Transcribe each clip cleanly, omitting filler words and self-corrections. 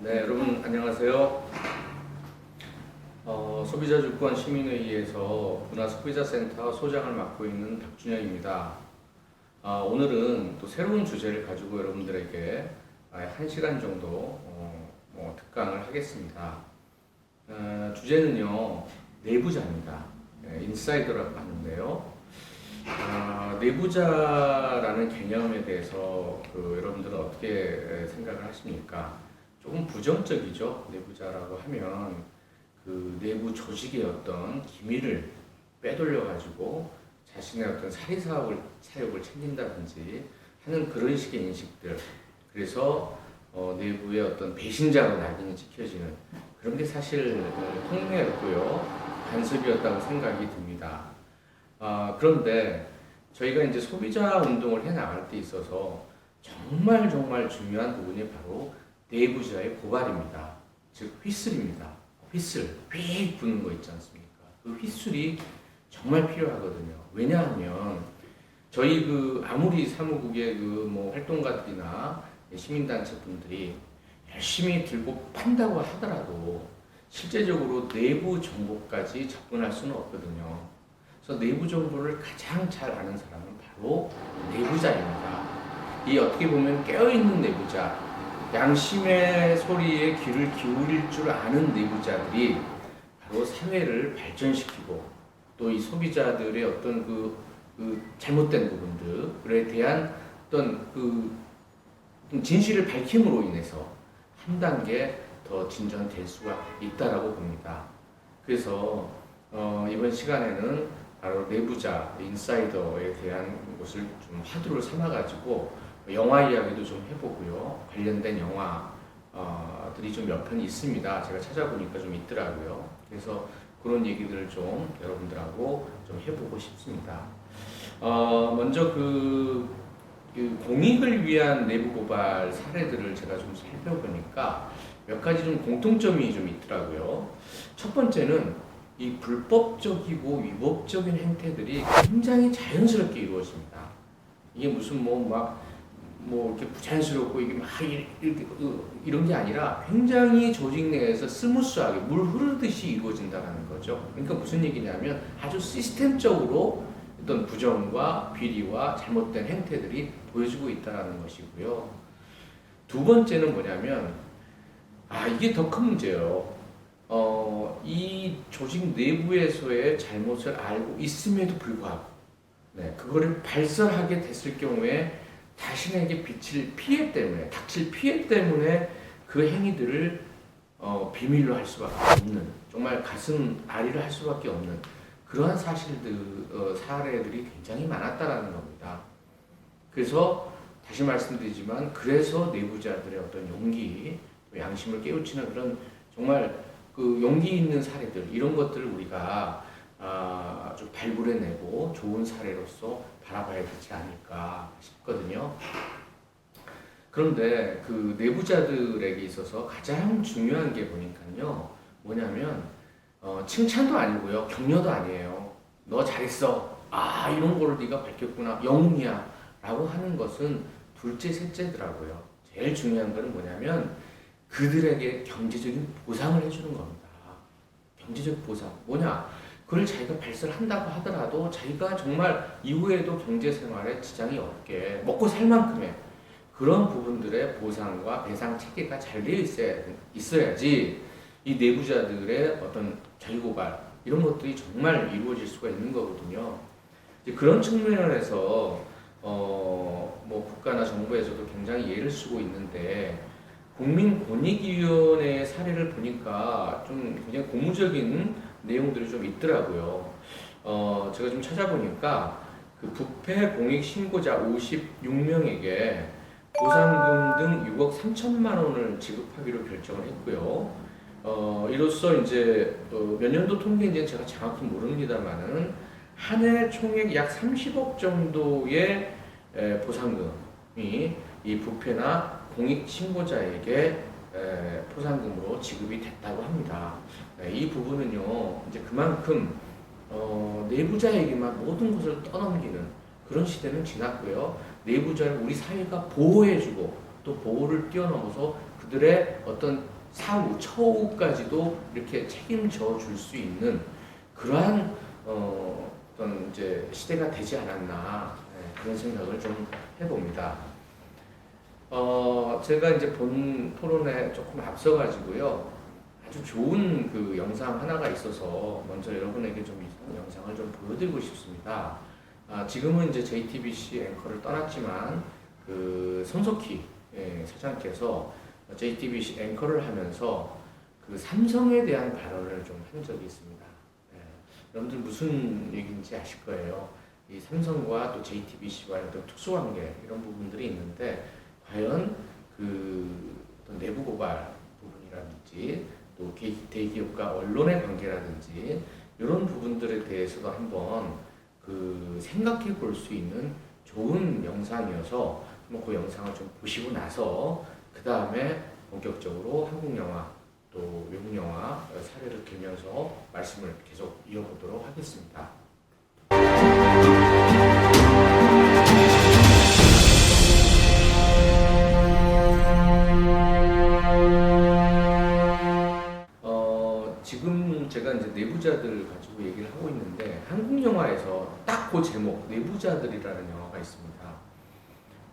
네, 여러분 안녕하세요. 소비자주권 시민회의에서 문화소비자센터 소장을 맡고 있는 박준영입니다. 오늘은 또 새로운 주제를 가지고 여러분들에게 1시간 정도 특강을 하겠습니다. 주제는요, 내부자입니다. 인사이더라고 하는데요. 내부자라는 개념에 대해서 여러분들은 어떻게 생각을 하십니까? 조금 부정적이죠. 내부자라고 하면 내부 조직의 어떤 기밀을 빼돌려 가지고 자신의 어떤 사리사욕을 챙긴다든지 하는 그런 식의 인식들. 그래서 내부의 어떤 배신자로 낙인이 찍혀지는 그런 게 사실 통례였고요. 간섭이었다고 생각이 듭니다. 그런데 저희가 이제 소비자 운동을 해 나갈 때 있어서 정말 중요한 부분이 바로 내부자의 고발입니다. 즉 휘슬입니다. 휘슬, 휙 부는 거 있지 않습니까? 그 휘슬이 정말 필요하거든요. 왜냐하면 저희 아무리 사무국의 활동가들이나 시민단체 분들이 열심히 들고 판다고 하더라도 실제적으로 내부 정보까지 접근할 수는 없거든요. 그래서 내부 정보를 가장 잘 아는 사람은 바로 내부자입니다. 이 어떻게 보면 깨어있는 내부자, 양심의 소리에 귀를 기울일 줄 아는 내부자들이 바로 사회를 발전시키고 또 이 소비자들의 어떤 잘못된 부분들에 대한 어떤 진실을 밝힘으로 인해서 한 단계 더 진전될 수가 있다라고 봅니다. 그래서 이번 시간에는 바로 내부자, 인사이더에 대한 것을 좀 화두를 삼아가지고 영화 이야기도 좀 해보고요. 관련된 영화들이 좀 몇 편 있습니다. 제가 찾아보니까 좀 있더라고요. 그래서 그런 얘기들을 좀 여러분들하고 좀 해보고 싶습니다. 먼저 공익을 위한 내부 고발 사례들을 제가 좀 살펴보니까 몇 가지 좀 공통점이 좀 있더라고요. 첫 번째는 이 불법적이고 위법적인 행태들이 굉장히 자연스럽게 이루어집니다. 이게 무슨 이렇게 부자연스럽고 이게 이런 게 아니라 굉장히 조직 내에서 스무스하게 물 흐르듯이 이루어진다는 거죠. 그러니까 무슨 얘기냐면 아주 시스템적으로 어떤 부정과 비리와 잘못된 행태들이 보여지고 있다는 것이고요. 두 번째는 뭐냐면 이게 더 큰 문제예요. 이 조직 내부에서의 잘못을 알고 있음에도 불구하고 그거를 발설하게 됐을 경우에 자신에게 닥칠 피해 때문에 그 행위들을 비밀로 할 수밖에 없는, 정말 가슴 아리를 할 수밖에 없는 그러한 사례들이 굉장히 많았다라는 겁니다. 그래서 다시 말씀드리지만 그래서 내부자들의 어떤 용기, 양심을 깨우치는 그런 정말 용기 있는 사례들, 이런 것들을 우리가 좀 발굴해내고 좋은 사례로서 바라봐야 되지 않을까 싶거든요. 그런데 내부자들에게 있어서 가장 중요한 게 보니까요, 뭐냐면 칭찬도 아니고요, 격려도 아니에요. 너 잘했어. 이런 거를 네가 밝혔구나. 영웅이야. 라고 하는 것은 둘째, 셋째더라고요. 제일 중요한 거는 뭐냐면 그들에게 경제적인 보상을 해주는 겁니다. 경제적 보상. 뭐냐? 그걸 자기가 발설한다고 하더라도 자기가 정말 이후에도 경제생활에 지장이 없게 먹고 살 만큼의 그런 부분들의 보상과 배상 체계가 잘 되어 있어야지 이 내부자들의 어떤 자기고발 이런 것들이 정말 이루어질 수가 있는 거거든요. 이제 그런 측면에서 국가나 정부에서도 굉장히 예를 쓰고 있는데 국민권익위원회의 사례를 보니까 좀 굉장히 고무적인 내용들이 좀 있더라고요. 제가 좀 찾아보니까 부패 공익 신고자 56명에게 보상금 등 6억 3천만 원을 지급하기로 결정을 했고요. 이로써 이제 몇 년도 통계인지는 제가 정확히 모릅니다만은 한 해 총액 약 30억 정도의 보상금이 이 부패나 공익 신고자에게 포상금으로 지급이 됐다고 합니다. 이 부분은요, 이제 그만큼 내부자에게만 모든 것을 떠넘기는 그런 시대는 지났고요. 내부자를 우리 사회가 보호해주고 또 보호를 뛰어넘어서 그들의 어떤 사후, 처우까지도 이렇게 책임져 줄 수 있는 그러한 어떤 이제 시대가 되지 않았나 그런 생각을 좀 해봅니다. 제가 이제 본 토론에 조금 앞서가지고요. 아주 좋은 그 영상 하나가 있어서 먼저 여러분에게 좀 이 영상을 좀 보여드리고 싶습니다. 지금은 이제 JTBC 앵커를 떠났지만 그 손석희 사장께서 JTBC 앵커를 하면서 그 삼성에 대한 발언을 좀 한 적이 있습니다. 여러분들 무슨 얘기인지 아실 거예요. 이 삼성과 또 JTBC와의 어떤 특수관계 이런 부분들이 있는데 과연 그 어떤 내부 고발 부분이라든지 또 대기업과 언론의 관계라든지 이런 부분들에 대해서도 한번 그 생각해 볼 수 있는 좋은 영상이어서 한번 그 영상을 좀 보시고 나서 그 다음에 본격적으로 한국 영화 또 외국 영화 사례를 들면서 말씀을 계속 이어보도록 하겠습니다. 지금 제가 이제 내부자들 가지고 얘기를 하고 있는데 한국 영화에서 딱 그 제목 내부자들이라는 영화가 있습니다.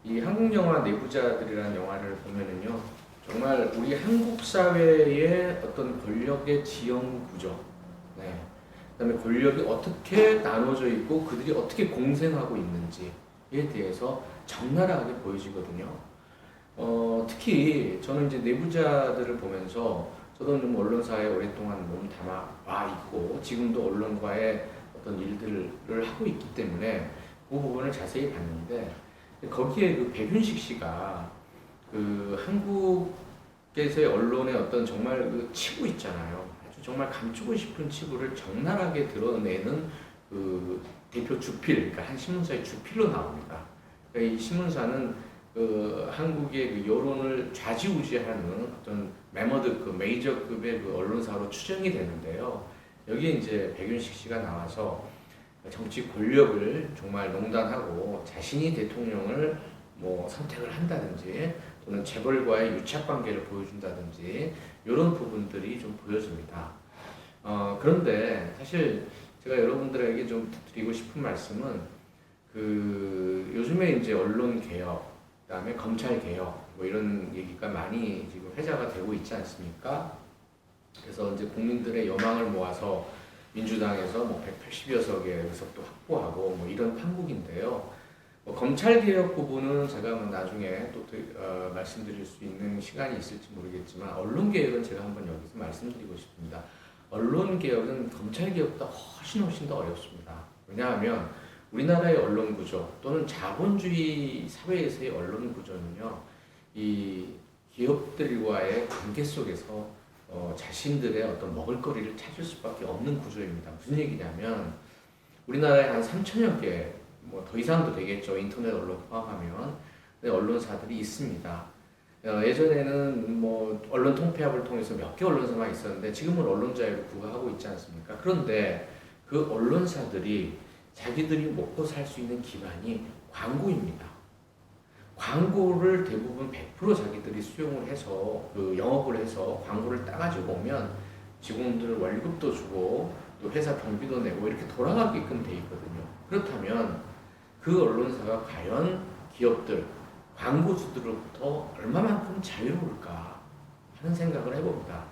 이 한국 영화 내부자들이라는 영화를 보면은요 정말 우리 한국 사회의 어떤 권력의 지형 구조, 그다음에 권력이 어떻게 나눠져 있고 그들이 어떻게 공생하고 있는지에 대해서 적나라하게 보여지거든요. 특히 저는 이제 내부자들을 보면서 저도 좀 언론사에 오랫동안 몸 담아 와 있고 지금도 언론과의 어떤 일들을 하고 있기 때문에 그 부분을 자세히 봤는데 거기에 그 백윤식 씨가 그 한국에서의 언론의 어떤 정말 그 치부 있잖아요. 아주 정말 감추고 싶은 치부를 적나라하게 드러내는 그 대표 주필, 그러니까 한 신문사의 주필로 나옵니다. 그러니까 이 신문사는 그 한국의 그 여론을 좌지우지하는 어떤 매머드 그 메이저급의 그 언론사로 추정이 되는데요. 여기에 이제 백윤식 씨가 나와서 정치 권력을 정말 농단하고 자신이 대통령을 뭐 선택을 한다든지 또는 재벌과의 유착 관계를 보여준다든지 이런 부분들이 좀 보여집니다. 그런데 사실 제가 여러분들에게 좀 드리고 싶은 말씀은 그 요즘에 이제 언론 개혁, 그다음에 검찰 개혁 뭐 이런 얘기가 많이 지금 회자가 되고 있지 않습니까? 그래서 이제 국민들의 여망을 모아서 민주당에서 뭐 180여 석의 의석도 확보하고 뭐 이런 판국인데요. 검찰 개혁 부분은 제가 뭐 나중에 또 말씀드릴 수 있는 시간이 있을지 모르겠지만 언론 개혁은 제가 한번 여기서 말씀드리고 싶습니다. 언론 개혁은 검찰 개혁보다 훨씬 더 어렵습니다. 왜냐하면 우리나라의 언론 구조 또는 자본주의 사회에서의 언론 구조는요, 이 기업들과의 관계 속에서 자신들의 어떤 먹을거리를 찾을 수밖에 없는 구조입니다. 무슨 얘기냐면 우리나라에 한 3천여 개, 뭐 더 이상도 되겠죠. 인터넷 언론 포함하면 언론사들이 있습니다. 예전에는 뭐 언론 통폐합을 통해서 몇 개 언론사만 있었는데 지금은 언론 자유를 부과하고 있지 않습니까? 그런데 그 언론사들이 자기들이 먹고 살 수 있는 기반이 광고입니다. 광고를 대부분 100% 자기들이 수용을 해서 그 영업을 해서 광고를 따가지고 오면 직원들 월급도 주고 또 회사 경비도 내고 이렇게 돌아가게끔 돼 있거든요. 그렇다면 그 언론사가 과연 기업들, 광고주들로부터 얼마만큼 자유로울까 하는 생각을 해봅니다.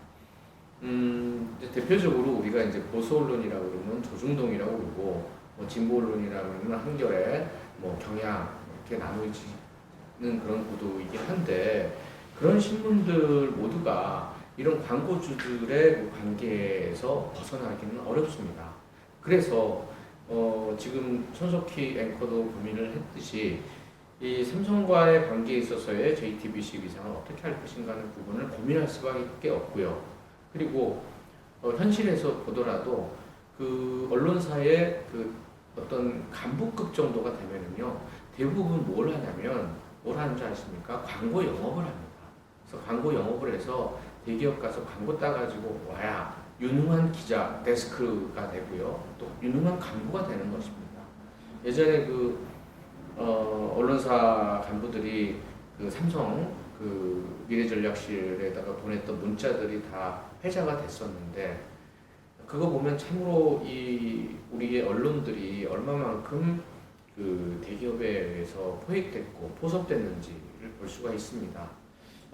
이제 대표적으로 우리가 이제 보수 언론이라고 그러면 조중동이라고 그러고 뭐 진보 언론이라고 그러면 한겨레, 뭐 경향 이렇게 나누어지는 그런 구도이긴 한데 그런 신문들 모두가 이런 광고주들의 관계에서 벗어나기는 어렵습니다. 그래서 지금 손석희 앵커도 고민을 했듯이 이 삼성과의 관계에 있어서의 JTBC 위상을 어떻게 할 것인가 하는 부분을 고민할 수밖에 없고요. 그리고 현실에서 보더라도 그 언론사의 그 어떤 간부급 정도가 되면은요 대부분 뭘 하는 줄 아십니까? 광고 영업을 합니다. 그래서 광고 영업을 해서 대기업 가서 광고 따가지고 와야 유능한 기자 데스크가 되고요. 또 유능한 간부가 되는 것입니다. 예전에 그 언론사 간부들이 그 삼성 그 그 미래전략실에다가 보냈던 문자들이 다 회자가 됐었는데 그거 보면 참으로 이 우리의 언론들이 얼마만큼 그 대기업에 의해서 포획됐고 포섭됐는지를 볼 수가 있습니다.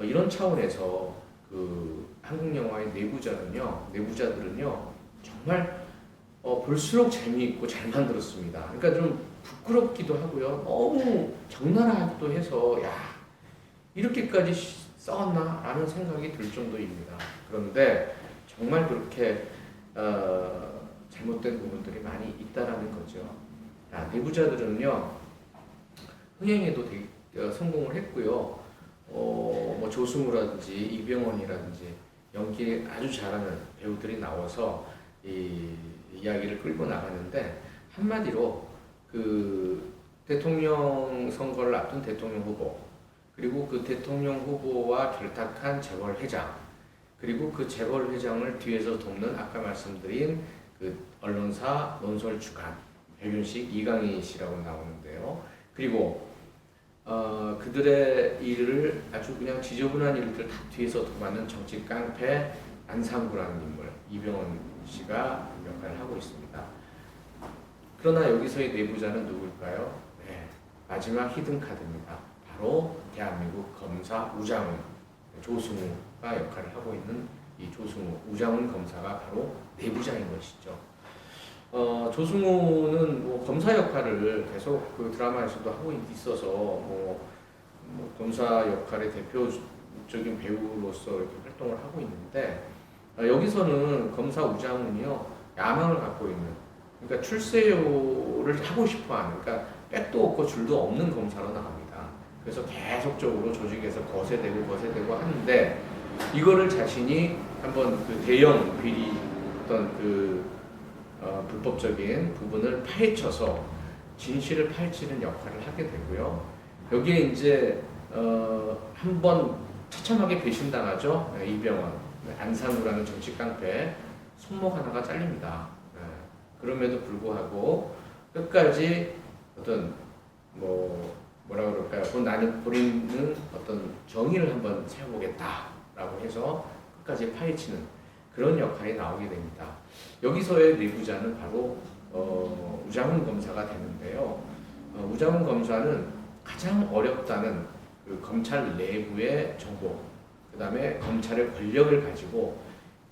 이런 차원에서 그 한국 영화의 내부자들은요 정말 볼수록 재미있고 잘 만들었습니다. 그러니까 좀 부끄럽기도 하고요. 너무 적나라하기도 해서 야 이렇게까지 써왔나? 라는 생각이 들 정도입니다. 그런데 정말 그렇게 잘못된 부분들이 많이 있다라는 거죠. 내부자들은요 흥행에도 되게 성공을 했고요. 뭐 조승우라든지 이병헌이라든지 연기 아주 잘하는 배우들이 나와서 이 이야기를 끌고 나가는데 한마디로 그 대통령 선거를 앞둔 대통령 후보 그리고 그 대통령 후보와 결탁한 재벌회장 그리고 그 재벌회장을 뒤에서 돕는 아까 말씀드린 그 언론사 논설주간 백윤식 이강인 씨라고 나오는데요. 그리고 그들의 일을 아주 그냥 지저분한 일들 다 뒤에서 도맡는 정치 깡패 안상구라는 인물 이병헌 씨가 역할을 하고 있습니다. 그러나 여기서의 내부자는 누굴까요? 네, 마지막 히든카드입니다. 바로 대한민국 검사 우장훈 조승우가 역할을 하고 있는 이 조승우 우장훈 검사가 바로 내부자인 것이죠. 조승우는 뭐 검사 역할을 계속 그 드라마에서도 하고 있어서 뭐 검사 역할의 대표적인 배우로서 이렇게 활동을 하고 있는데 여기서는 검사 우장훈이요 야망을 갖고 있는 그러니까 출세를 하고 싶어하는 그러니까 백도 없고 줄도 없는 검사로 나갑니다. 그래서 계속적으로 조직에서 거세되고 하는데 이거를 자신이 한번 그 대형 비리 어떤 그 불법적인 부분을 파헤쳐서 진실을 파헤치는 역할을 하게 되고요. 여기에 이제 한번 처참하게 배신당하죠. 이병헌, 안상우라는 정치 깡패 손목 하나가 잘립니다. 그럼에도 불구하고 끝까지 어떤 뭐라 그럴까요? 나는 본인은 어떤 정의를 한번 세워보겠다라고 해서 끝까지 파헤치는 그런 역할이 나오게 됩니다. 여기서의 내부자는 바로 우장훈 검사가 되는데요. 우장훈 검사는 가장 어렵다는 그 검찰 내부의 정보, 그 다음에 검찰의 권력을 가지고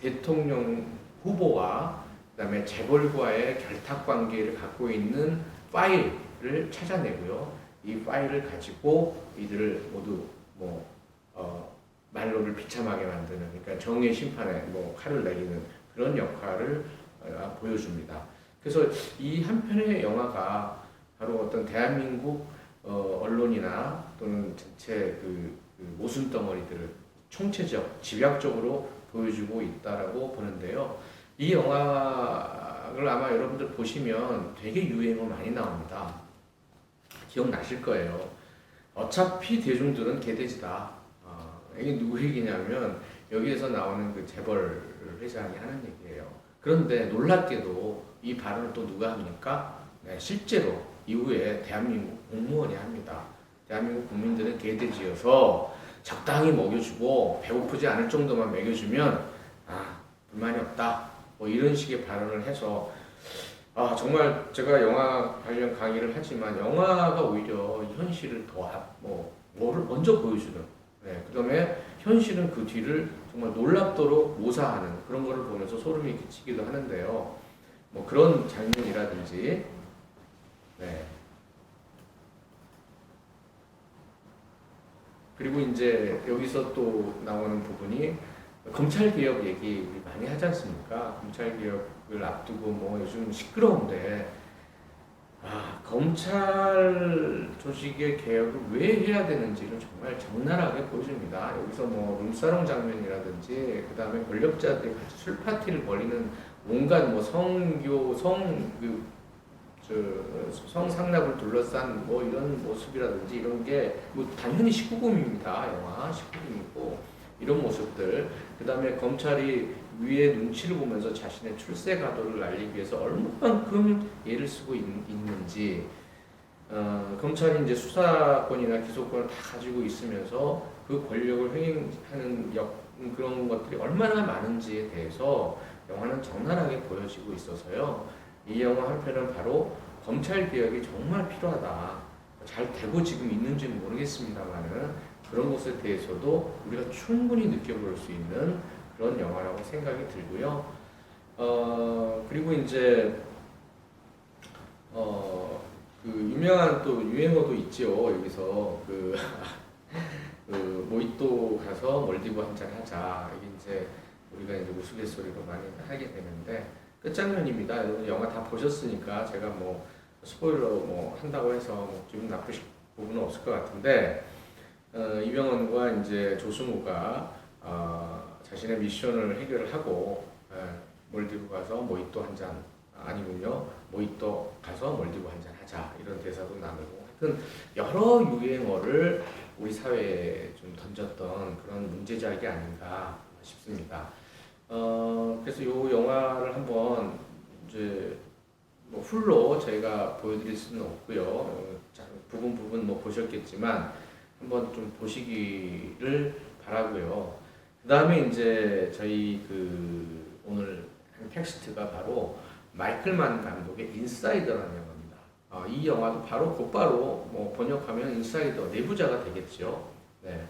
대통령 후보와 그 다음에 재벌과의 결탁 관계를 갖고 있는 파일을 찾아내고요. 이 파일을 가지고 이들을 모두 말로를 비참하게 만드는 그러니까 정의 심판에 칼을 내리는 그런 역할을 보여줍니다. 그래서 이 한 편의 영화가 바로 어떤 대한민국 언론이나 또는 전체 그 모순 덩어리들을 총체적, 집약적으로 보여주고 있다라고 보는데요. 이 영화를 아마 여러분들 보시면 되게 유행어 많이 나옵니다. 기억나실 거예요. 어차피 대중들은 개돼지다. 이게 누구 얘기냐면 여기에서 나오는 그 재벌 회장이 하는 얘기예요. 그런데 놀랍게도 이 발언을 또 누가 합니까? 네, 실제로 이후에 대한민국 공무원이 합니다. 대한민국 국민들은 개돼지여서 적당히 먹여주고 배고프지 않을 정도만 먹여주면 불만이 없다. 이런 식의 발언을 해서 정말 제가 영화 관련 강의를 하지만 영화가 오히려 현실을 뭐를 먼저 보여주는 그 다음에 현실은 그 뒤를 정말 놀랍도록 모사하는 그런 거를 보면서 소름이 끼치기도 하는데요. 그런 장면이라든지 그리고 이제 여기서 또 나오는 부분이 검찰개혁 얘기 많이 하지 않습니까? 검찰개혁을 앞두고 요즘 시끄러운데 검찰 조직의 개혁을 왜 해야 되는지를 정말 적나라하게 보여줍니다. 여기서 룸사롱 장면이라든지 그 다음에 권력자들이 같이 술 파티를 벌이는 온갖 성상납을 둘러싼 이런 모습이라든지 이런 게 당연히 19금입니다. 영화 19금이고 이런 모습들 그 다음에 검찰이 위에 눈치를 보면서 자신의 출세 가도를 알리기 위해서 얼마만큼 애를 쓰고 있는지 검찰이 이제 수사권이나 기소권을 다 가지고 있으면서 그 권력을 횡행하는 그런 것들이 얼마나 많은지에 대해서 영화는 적나라하게 보여지고 있어서요. 이 영화 한 편은 바로 검찰 개혁이 정말 필요하다. 잘 되고 지금 있는지는 모르겠습니다만은 그런 것에 대해서도 우리가 충분히 느껴볼 수 있는 그런 영화라고 생각이 들고요. 그리고 이제 그 유명한 또 유행어도 있죠. 여기서 그 모히또 가서 몰디브 한잔 하자. 이게 이제 우리가 이제 우스갯소리로 많이 하게 되는데 끝장면입니다. 여러분 영화 다 보셨으니까 제가 뭐 스포일러 뭐 한다고 해서 뭐 기분 나쁘실 부분은 없을 것 같은데 이병헌과 이제 조승우가 자신의 미션을 해결을 하고 몰디브 가서 모히또 한 잔 아니군요. 모히또 가서 몰디브 한 잔 하자 이런 대사도 나누고 하여튼 여러 유행어를 우리 사회에 좀 던졌던 그런 문제작이 아닌가 싶습니다. 그래서 이 영화를 한번 이제 뭐 풀로 저희가 보여드릴 수는 없고요. 부분 뭐 보셨겠지만 한번 좀 보시기를 바라고요. 그 다음에 이제 저희 오늘 한 텍스트가 바로 마이클 만 감독의 인사이더라는 영화입니다. 이 영화도 곧바로 뭐 번역하면 인사이더 내부자가 되겠죠. 네.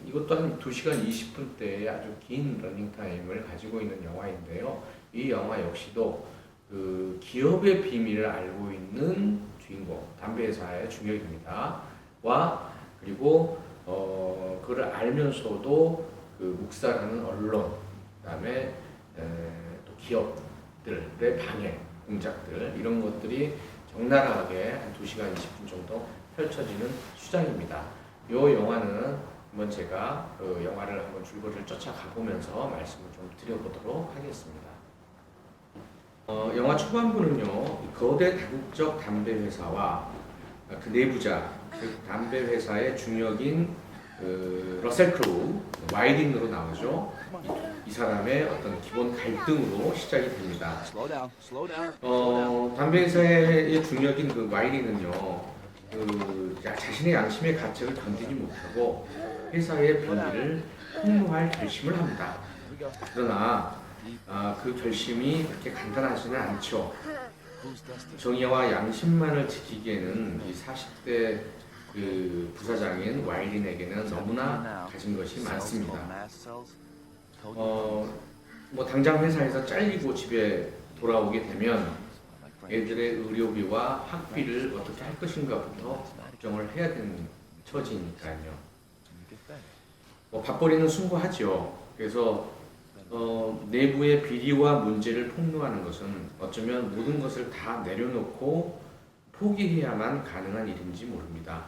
이것도 한 2시간 20분대의 아주 긴 러닝타임을 가지고 있는 영화인데요. 이 영화 역시도 그 기업의 비밀을 알고 있는 주인공, 담배 회사의 중역입니다. 그리고 그걸 알면서도 그 묵살하는 언론, 그다음에 또 기업들의 방해, 공작들 이런 것들이 적나라하게 한 2시간 20분 정도 펼쳐지는 수장입니다. 이 영화는 한번 제가 그 영화를 한번 줄거리를 쫓아가 보면서 말씀을 좀 드려보도록 하겠습니다. 영화 초반부는요, 거대 다국적 담배 회사와 그 내부자, 그 담배 회사의 중역인 러셀 크로우, 와이딘으로 나오죠. 이 사람의 어떤 기본 갈등으로 시작이 됩니다. 담배 회사의 중역인 그 와이딘은요, 자신의 양심의 가책을 견디지 못하고 회사의 비밀을 폭로할 결심을 합니다. 그러나 그 결심이 그렇게 간단하지는 않죠. 정의와 양심만을 지키기에는 이 40대 그 부사장인 와이린에게는 너무나 가진 것이 많습니다. 뭐 당장 회사에서 잘리고 집에 돌아오게 되면 애들의 의료비와 학비를 어떻게 할 것인가부터 걱정을 해야 되는 처지니까요. 뭐 밥벌이는 숭고하죠. 그래서 내부의 비리와 문제를 폭로하는 것은 어쩌면 모든 것을 다 내려놓고 포기해야만 가능한 일인지 모릅니다.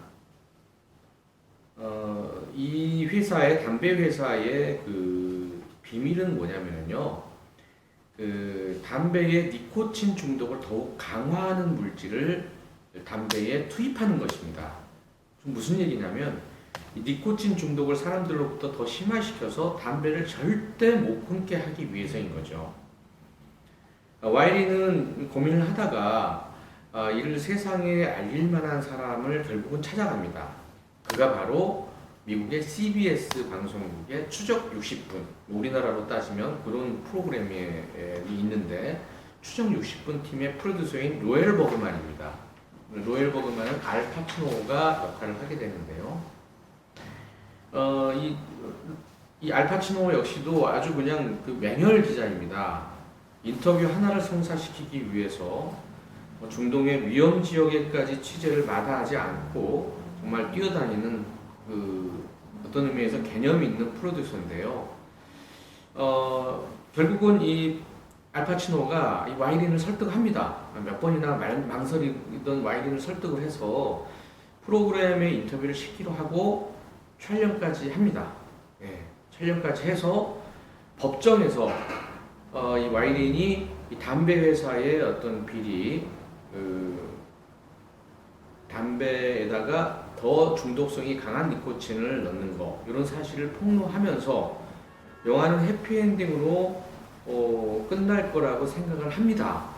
이 회사의 담배 회사의 그 비밀은 뭐냐면요, 그 담배의 니코틴 중독을 더욱 강화하는 물질을 담배에 투입하는 것입니다. 무슨 얘기냐면 이 니코틴 중독을 사람들로부터 더 심화시켜서 담배를 절대 못 끊게 하기 위해서인 거죠. 와이리는 고민을 하다가 이를 세상에 알릴 만한 사람을 결국은 찾아갑니다. 그가 바로 미국의 CBS 방송국의 추적 60분, 우리나라로 따지면 그런 프로그램이 있는데 추적 60분 팀의 프로듀서인 로엘 버그만입니다. 로엘 버그만은 알 파치노가 역할을 하게 되는데요. 이 알 파치노 역시도 아주 그냥 그 맹혈 기자입니다. 인터뷰 하나를 성사시키기 위해서 중동의 위험 지역에까지 취재를 마다하지 않고 정말 뛰어다니는 그 어떤 의미에서 개념이 있는 프로듀서인데요. 결국은 이 알파치노가 이 와이린을 설득합니다. 몇 번이나 망설이던 와이린을 설득을 해서 프로그램에 인터뷰를 시키려 하고 촬영까지 합니다. 촬영까지 해서 법정에서 이 와이린이 이 담배 회사의 어떤 비리, 담배에다가 더 중독성이 강한 니코틴을 넣는 거, 이런 사실을 폭로하면서 영화는 해피엔딩으로 끝날 거라고 생각을 합니다.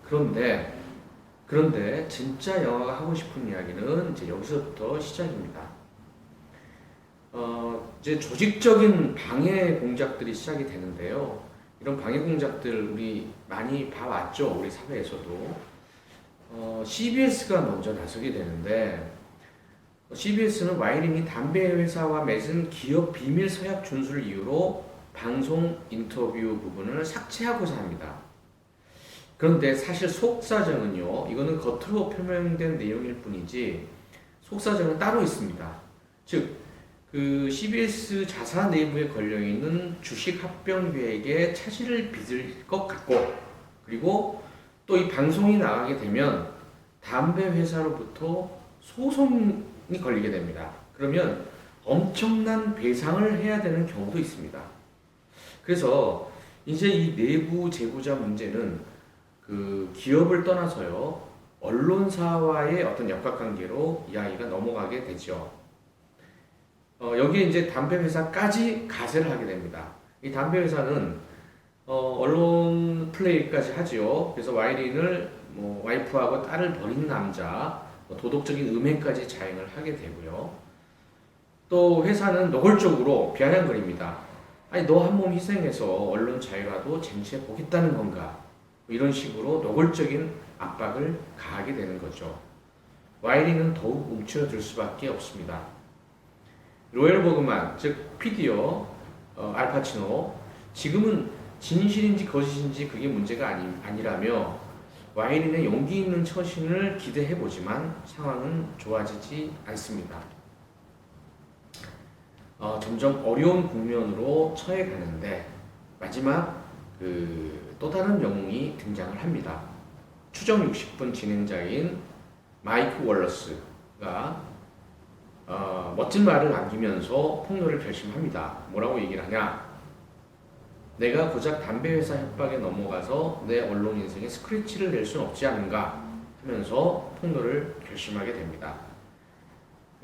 그런데 진짜 영화가 하고 싶은 이야기는 이제 여기서부터 시작입니다. 이제 조직적인 방해 공작들이 시작이 되는데요. 이런 방해 공작들 우리 많이 봐왔죠. 우리 사회에서도. CBS가 먼저 나서게 되는데 CBS는 와이링이 담배 회사와 맺은 기업 비밀 서약 준수를 이유로 방송 인터뷰 부분을 삭제하고자 합니다. 그런데 사실 속사정은요, 이거는 겉으로 표명된 내용일 뿐이지 속사정은 따로 있습니다. 즉, 그 CBS 자사 내부에 걸려있는 주식 합병계획에 차질을 빚을 것 같고, 그리고 또 이 방송이 나가게 되면 담배 회사로부터 소송이 걸리게 됩니다. 그러면 엄청난 배상을 해야 되는 경우도 있습니다. 그래서 이제 이 내부 재부자 문제는 그 기업을 떠나서요, 언론사와의 어떤 역학관계로 이야기가 넘어가게 되죠. 여기에 이제 담배 회사까지 가세를 하게 됩니다. 이 담배 회사는 언론 플레이까지 하지요. 그래서 와이린을 뭐 와이프하고 딸을 버린 남자, 도덕적인 음해까지 자행을 하게 되고요. 또 회사는 노골적으로 비아냥거립니다. 아니 너 한 몸 희생해서 언론 자유라도 쟁취해 보겠다는 건가? 뭐 이런 식으로 노골적인 압박을 가하게 되는 거죠. 와이린은 더욱 움츠러들 수밖에 없습니다. 로엘 버그만, 즉 PD요, 알파치노, 지금은 진실인지 거짓인지 그게 문제가 아니라며 와이린의 용기 있는 처신을 기대해보지만 상황은 좋아지지 않습니다. 점점 어려운 국면으로 처해가는데 마지막 또 다른 영웅이 등장을 합니다. 추정 60분 진행자인 마이크 월러스가 멋진 말을 남기면서 폭로를 결심합니다. 뭐라고 얘기를 하냐? 내가 고작 담배 회사 협박에 넘어가서 내 언론 인생에 스크래치를 낼 수는 없지 않은가 하면서 폭로를 결심하게 됩니다.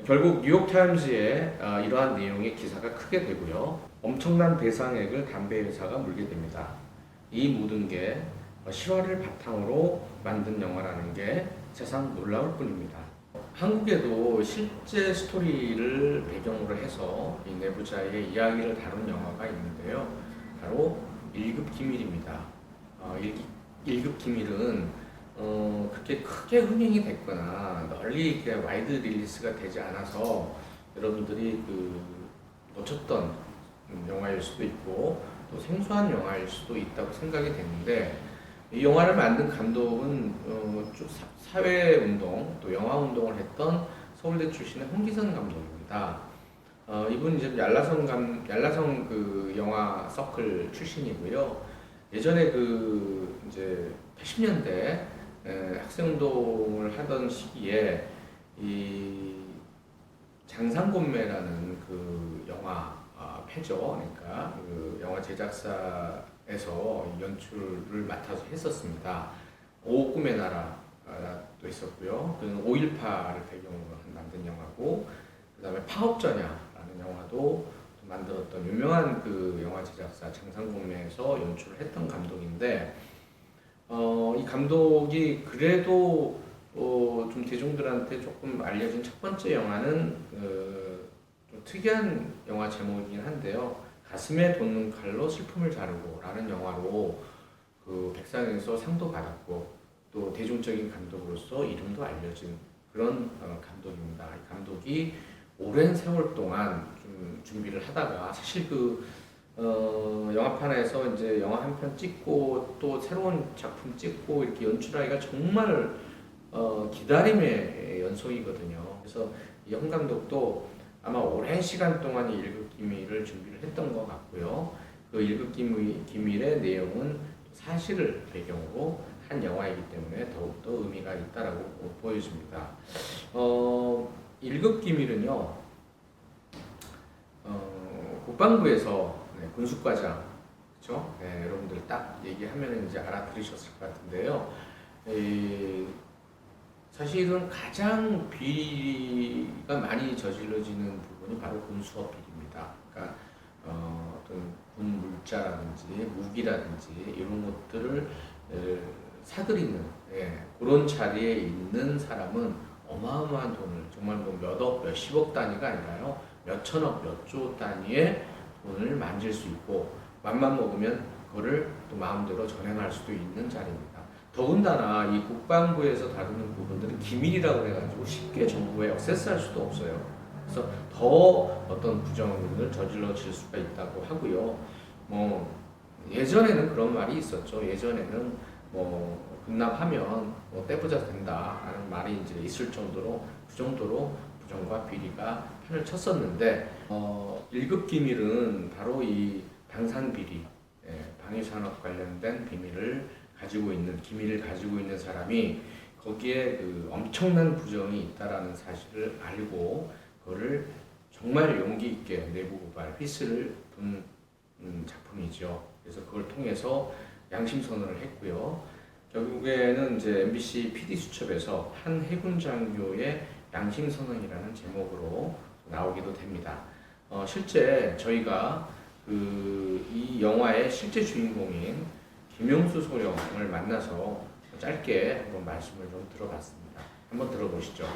결국 뉴욕타임즈에 이러한 내용의 기사가 크게 되고요. 엄청난 배상액을 담배 회사가 물게 됩니다. 이 모든 게 실화를 바탕으로 만든 영화라는 게 세상 놀라울 뿐입니다. 한국에도 실제 스토리를 배경으로 해서 이 내부자의 이야기를 다룬 영화가 있는데요. 바로 1급 기밀입니다. 1급 기밀은 그렇게 크게 흥행이 됐거나 널리 이렇게 와이드 릴리스가 되지 않아서 여러분들이 놓쳤던 영화일 수도 있고 또 생소한 영화일 수도 있다고 생각이 되는데 이 영화를 만든 감독은 쭉 사회운동 또 영화운동을 했던 서울대 출신의 홍기선 감독입니다. 이분 이제 얄라성 그 영화 서클 출신이고요. 예전에 이제 80년대 학생운동을 하던 시기에 이 장상곤매라는 그 영화 패죠. 그러니까 그 영화 제작사에서 연출을 맡아서 했었습니다. 오 꿈의 나라도 있었고요. 그는 5.18을 배경으로 만든 영화고, 그 다음에 파업전야라는 영화도 만들었던 유명한 그 영화 제작사 장상곤매에서 연출을 했던 감독인데, 이 감독이 그래도 좀 대중들한테 조금 알려진 첫 번째 영화는 좀 특이한 영화 제목이긴 한데요. 가슴에 돋는 칼로 슬픔을 자르고 라는 영화로 그 백상에서 상도 받았고 또 대중적인 감독으로서 이름도 알려진 그런 감독입니다. 이 감독이 오랜 세월 동안 좀 준비를 하다가 사실 영화판에서 이제 영화 한 편 찍고 또 새로운 작품 찍고 이렇게 연출하기가 정말 기다림의 연속이거든요. 그래서 이 형 감독도 아마 오랜 시간 동안 이 1급 기밀을 준비를 했던 것 같고요. 그 1급 기밀의 내용은 사실을 배경으로 한 영화이기 때문에 더욱더 의미가 있다라고 보여집니다. 1급 기밀은요, 국방부에서 군수과장, 그렇죠? 네, 여러분들 딱 얘기하면 이제 알아들으셨을 것 같은데요. 사실은 가장 비리가 많이 저질러지는 부분이 바로 군수업 비리입니다. 그러니까 어떤 군 물자라든지 무기라든지 이런 것들을 사들이는 그런 자리에 있는 사람은 어마어마한 돈을 정말 뭐 몇억, 몇십억 단위가 아니라요. 몇 천억, 몇 조 단위의 돈을 만질 수 있고 맘만 먹으면 그거를 또 마음대로 전행할 수도 있는 자리입니다. 더군다나 이 국방부에서 다루는 부분들은 기밀이라고 해가지고 쉽게 정부에 액세스할 수도 없어요. 그래서 더 어떤 부정을 저질러질 수가 있다고 하고요. 뭐 예전에는 그런 말이 있었죠. 예전에는 뭐 급납하면 뭐 떼부자 된다라는 말이 이제 있을 정도로 그 정도로 부정과 비리가 판을 쳤었는데 1급 기밀은 바로 이 방산 비리, 방위산업 관련된 비밀을 가지고 있는 기밀을 가지고 있는 사람이 거기에 그 엄청난 부정이 있다라는 사실을 알고 그거를 정말 용기 있게 내부 고발 휘슬을 분 작품이죠. 그래서 그걸 통해서 양심 선언을 했고요. 결국에는 이제 MBC PD 수첩에서 한 해군 장교의 양심 선언이라는 제목으로 나오기도 됩니다. 실제 저희가 이 영화의 실제 주인공인 김용수 소령을 만나서 짧게 한번 말씀을 좀 들어봤습니다. 한번 들어보시죠.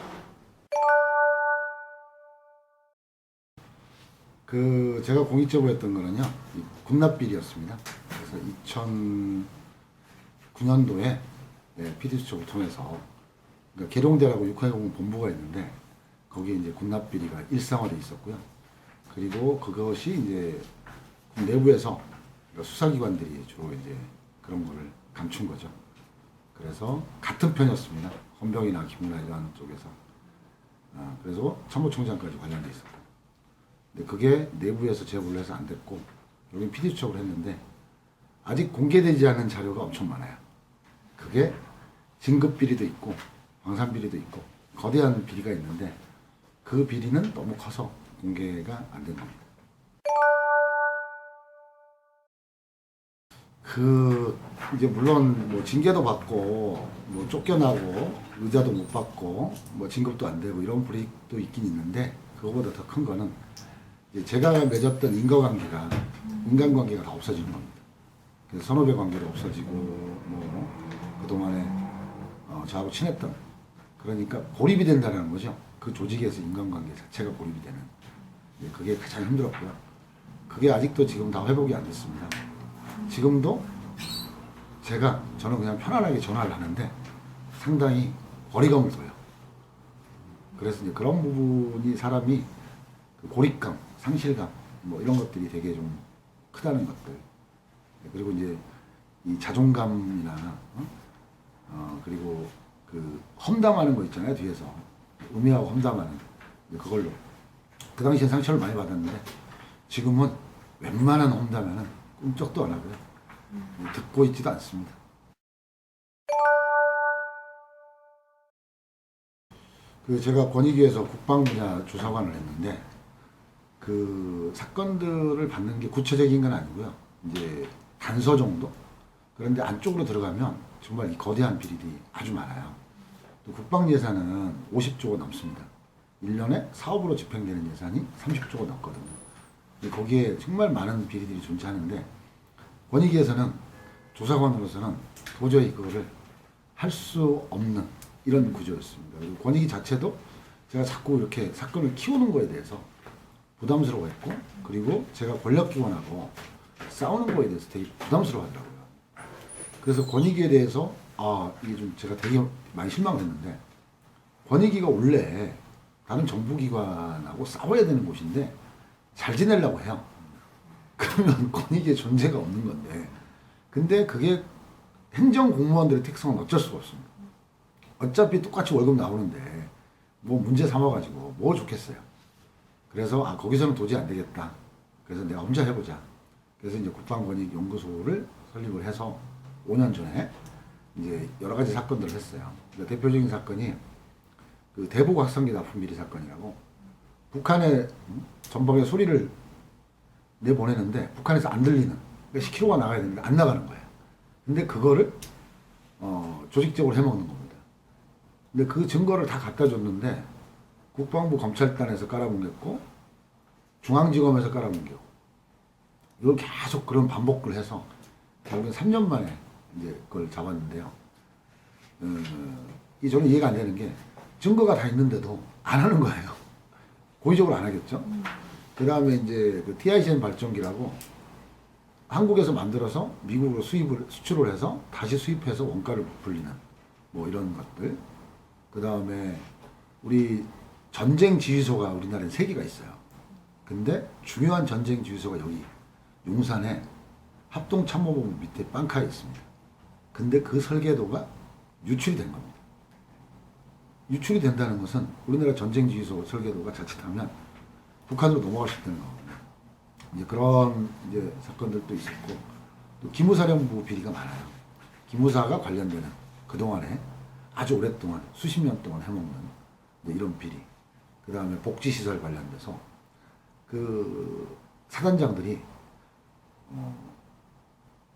제가 공익적으로 했던 거는요, 이 군납비리였습니다. 그래서 2009년도에 PD수첩을 통해서 그러니까 계룡대라고 육해공 본부가 있는데 거기에 이제 군납비리가 일상화돼 있었고요. 그리고 그것이 이제 내부에서 수사기관들이 주로 이제 그런 거를 감춘 거죠. 그래서 같은 편이었습니다. 헌병이나 김문하 이런 쪽에서. 그래서 참모총장까지 관련돼 있었고. 근데 그게 내부에서 제보를 해서 안 됐고 여기 PD 수첩을 했는데 아직 공개되지 않은 자료가 엄청 많아요. 그게 진급 비리도 있고 방산 비리도 있고 거대한 비리가 있는데 그 비리는 너무 커서 공개가 안 된 겁니다. 이제 물론 뭐 징계도 받고 뭐 쫓겨나고 의자도 못 받고 뭐 진급도 안 되고 이런 불이익도 있긴 있는데 그거보다 더 큰 거는 제가 맺었던 인간관계가 다 없어지는 겁니다. 그래서 선후배 관계도 없어지고, 뭐, 그동안에, 저하고 친했던, 그러니까 고립이 된다는 거죠. 그 조직에서 인간관계 자체가 고립이 되는. 그게 가장 힘들었고요. 그게 아직도 지금 다 회복이 안 됐습니다. 지금도 저는 그냥 편안하게 전화를 하는데 상당히 거리감을 둬요. 그래서 이제 그런 부분이 사람이 고립감, 상실감, 뭐 이런 것들이 되게 좀 크다는 것들. 그리고 이제 이 자존감이나, 그리고 그 험담하는 거 있잖아요, 뒤에서. 음해하고 험담하는. 그걸로. 그 당시에 상처를 많이 받았는데, 지금은 웬만한 험담에는 꿈쩍도 안 하고요. 듣고 있지도 않습니다. 제가 권익위에서 국방분야 조사관을 했는데, 그 사건들을 받는 게 구체적인 건 아니고요. 이제 단서 정도? 그런데 안쪽으로 들어가면 정말 이 거대한 비리들이 아주 많아요. 또 국방 예산은 50조가 넘습니다. 1년에 사업으로 집행되는 예산이 30조가 넘거든요. 거기에 정말 많은 비리들이 존재하는데 권익위에서는 조사관으로서는 도저히 그거를 할 수 없는 이런 구조였습니다. 그리고 권익위 자체도 제가 자꾸 이렇게 사건을 키우는 거에 대해서 부담스러워했고 그리고 제가 권력기관하고 싸우는 거에 대해서 되게 부담스러워하더라고요. 그래서 권익위에 대해서 이게 좀 제가 되게 많이 실망을 했는데 권익위가 원래 다른 정부기관하고 싸워야 되는 곳인데 잘 지내려고 해요. 그러면 권익위의 존재가 없는 건데 근데 그게 행정공무원들의 특성은 어쩔 수가 없습니다. 어차피 똑같이 월급 나오는데 뭐 문제 삼아가지고 뭐 좋겠어요. 그래서 거기서는 도저히 안 되겠다. 그래서 내가 혼자 해보자. 그래서 이제 국방권익연구소를 설립을 해서 5년 전에 이제 여러 가지 사건들을 했어요. 그러니까 대표적인 사건이 그 대북 확성기 납품 비리 사건이라고 북한에 전방에 소리를 내보내는데 북한에서 안 들리는 그러니까 10km가 나가야 되는데 안 나가는 거예요. 근데 그거를 조직적으로 해먹는 겁니다. 근데 그 증거를 다 갖다 줬는데 국방부 검찰단에서 깔아뭉갰고 중앙지검에서 깔아뭉개고 이걸 계속 그런 반복을 해서 결국엔 3년 만에 이제 그걸 잡았는데요. 저는 이해가 안 되는 게 증거가 다 있는데도 안 하는 거예요. 고의적으로 안 하겠죠. 그 다음에 이제 그 TICM 발전기라고 한국에서 만들어서 미국으로 수출을 해서 다시 수입해서 원가를 부풀리는 뭐 이런 것들. 그 다음에 우리 전쟁 지휘소가 우리나라에 3개가 있어요. 근데 중요한 전쟁 지휘소가 여기 용산에 합동참모본부 밑에 빵카에 있습니다. 근데 그 설계도가 유출이 된 겁니다. 유출이 된다는 것은 우리나라 전쟁 지휘소 설계도가 자칫하면 북한으로 넘어갈 수 있다는 거거든요. 이제 그런 이제 사건들도 있었고, 또 기무사령부 비리가 많아요. 기무사가 관련되는 그동안에 아주 오랫동안 수십 년 동안 해먹는 이런 비리. 그 다음에 복지시설 관련돼서 그 사단장들이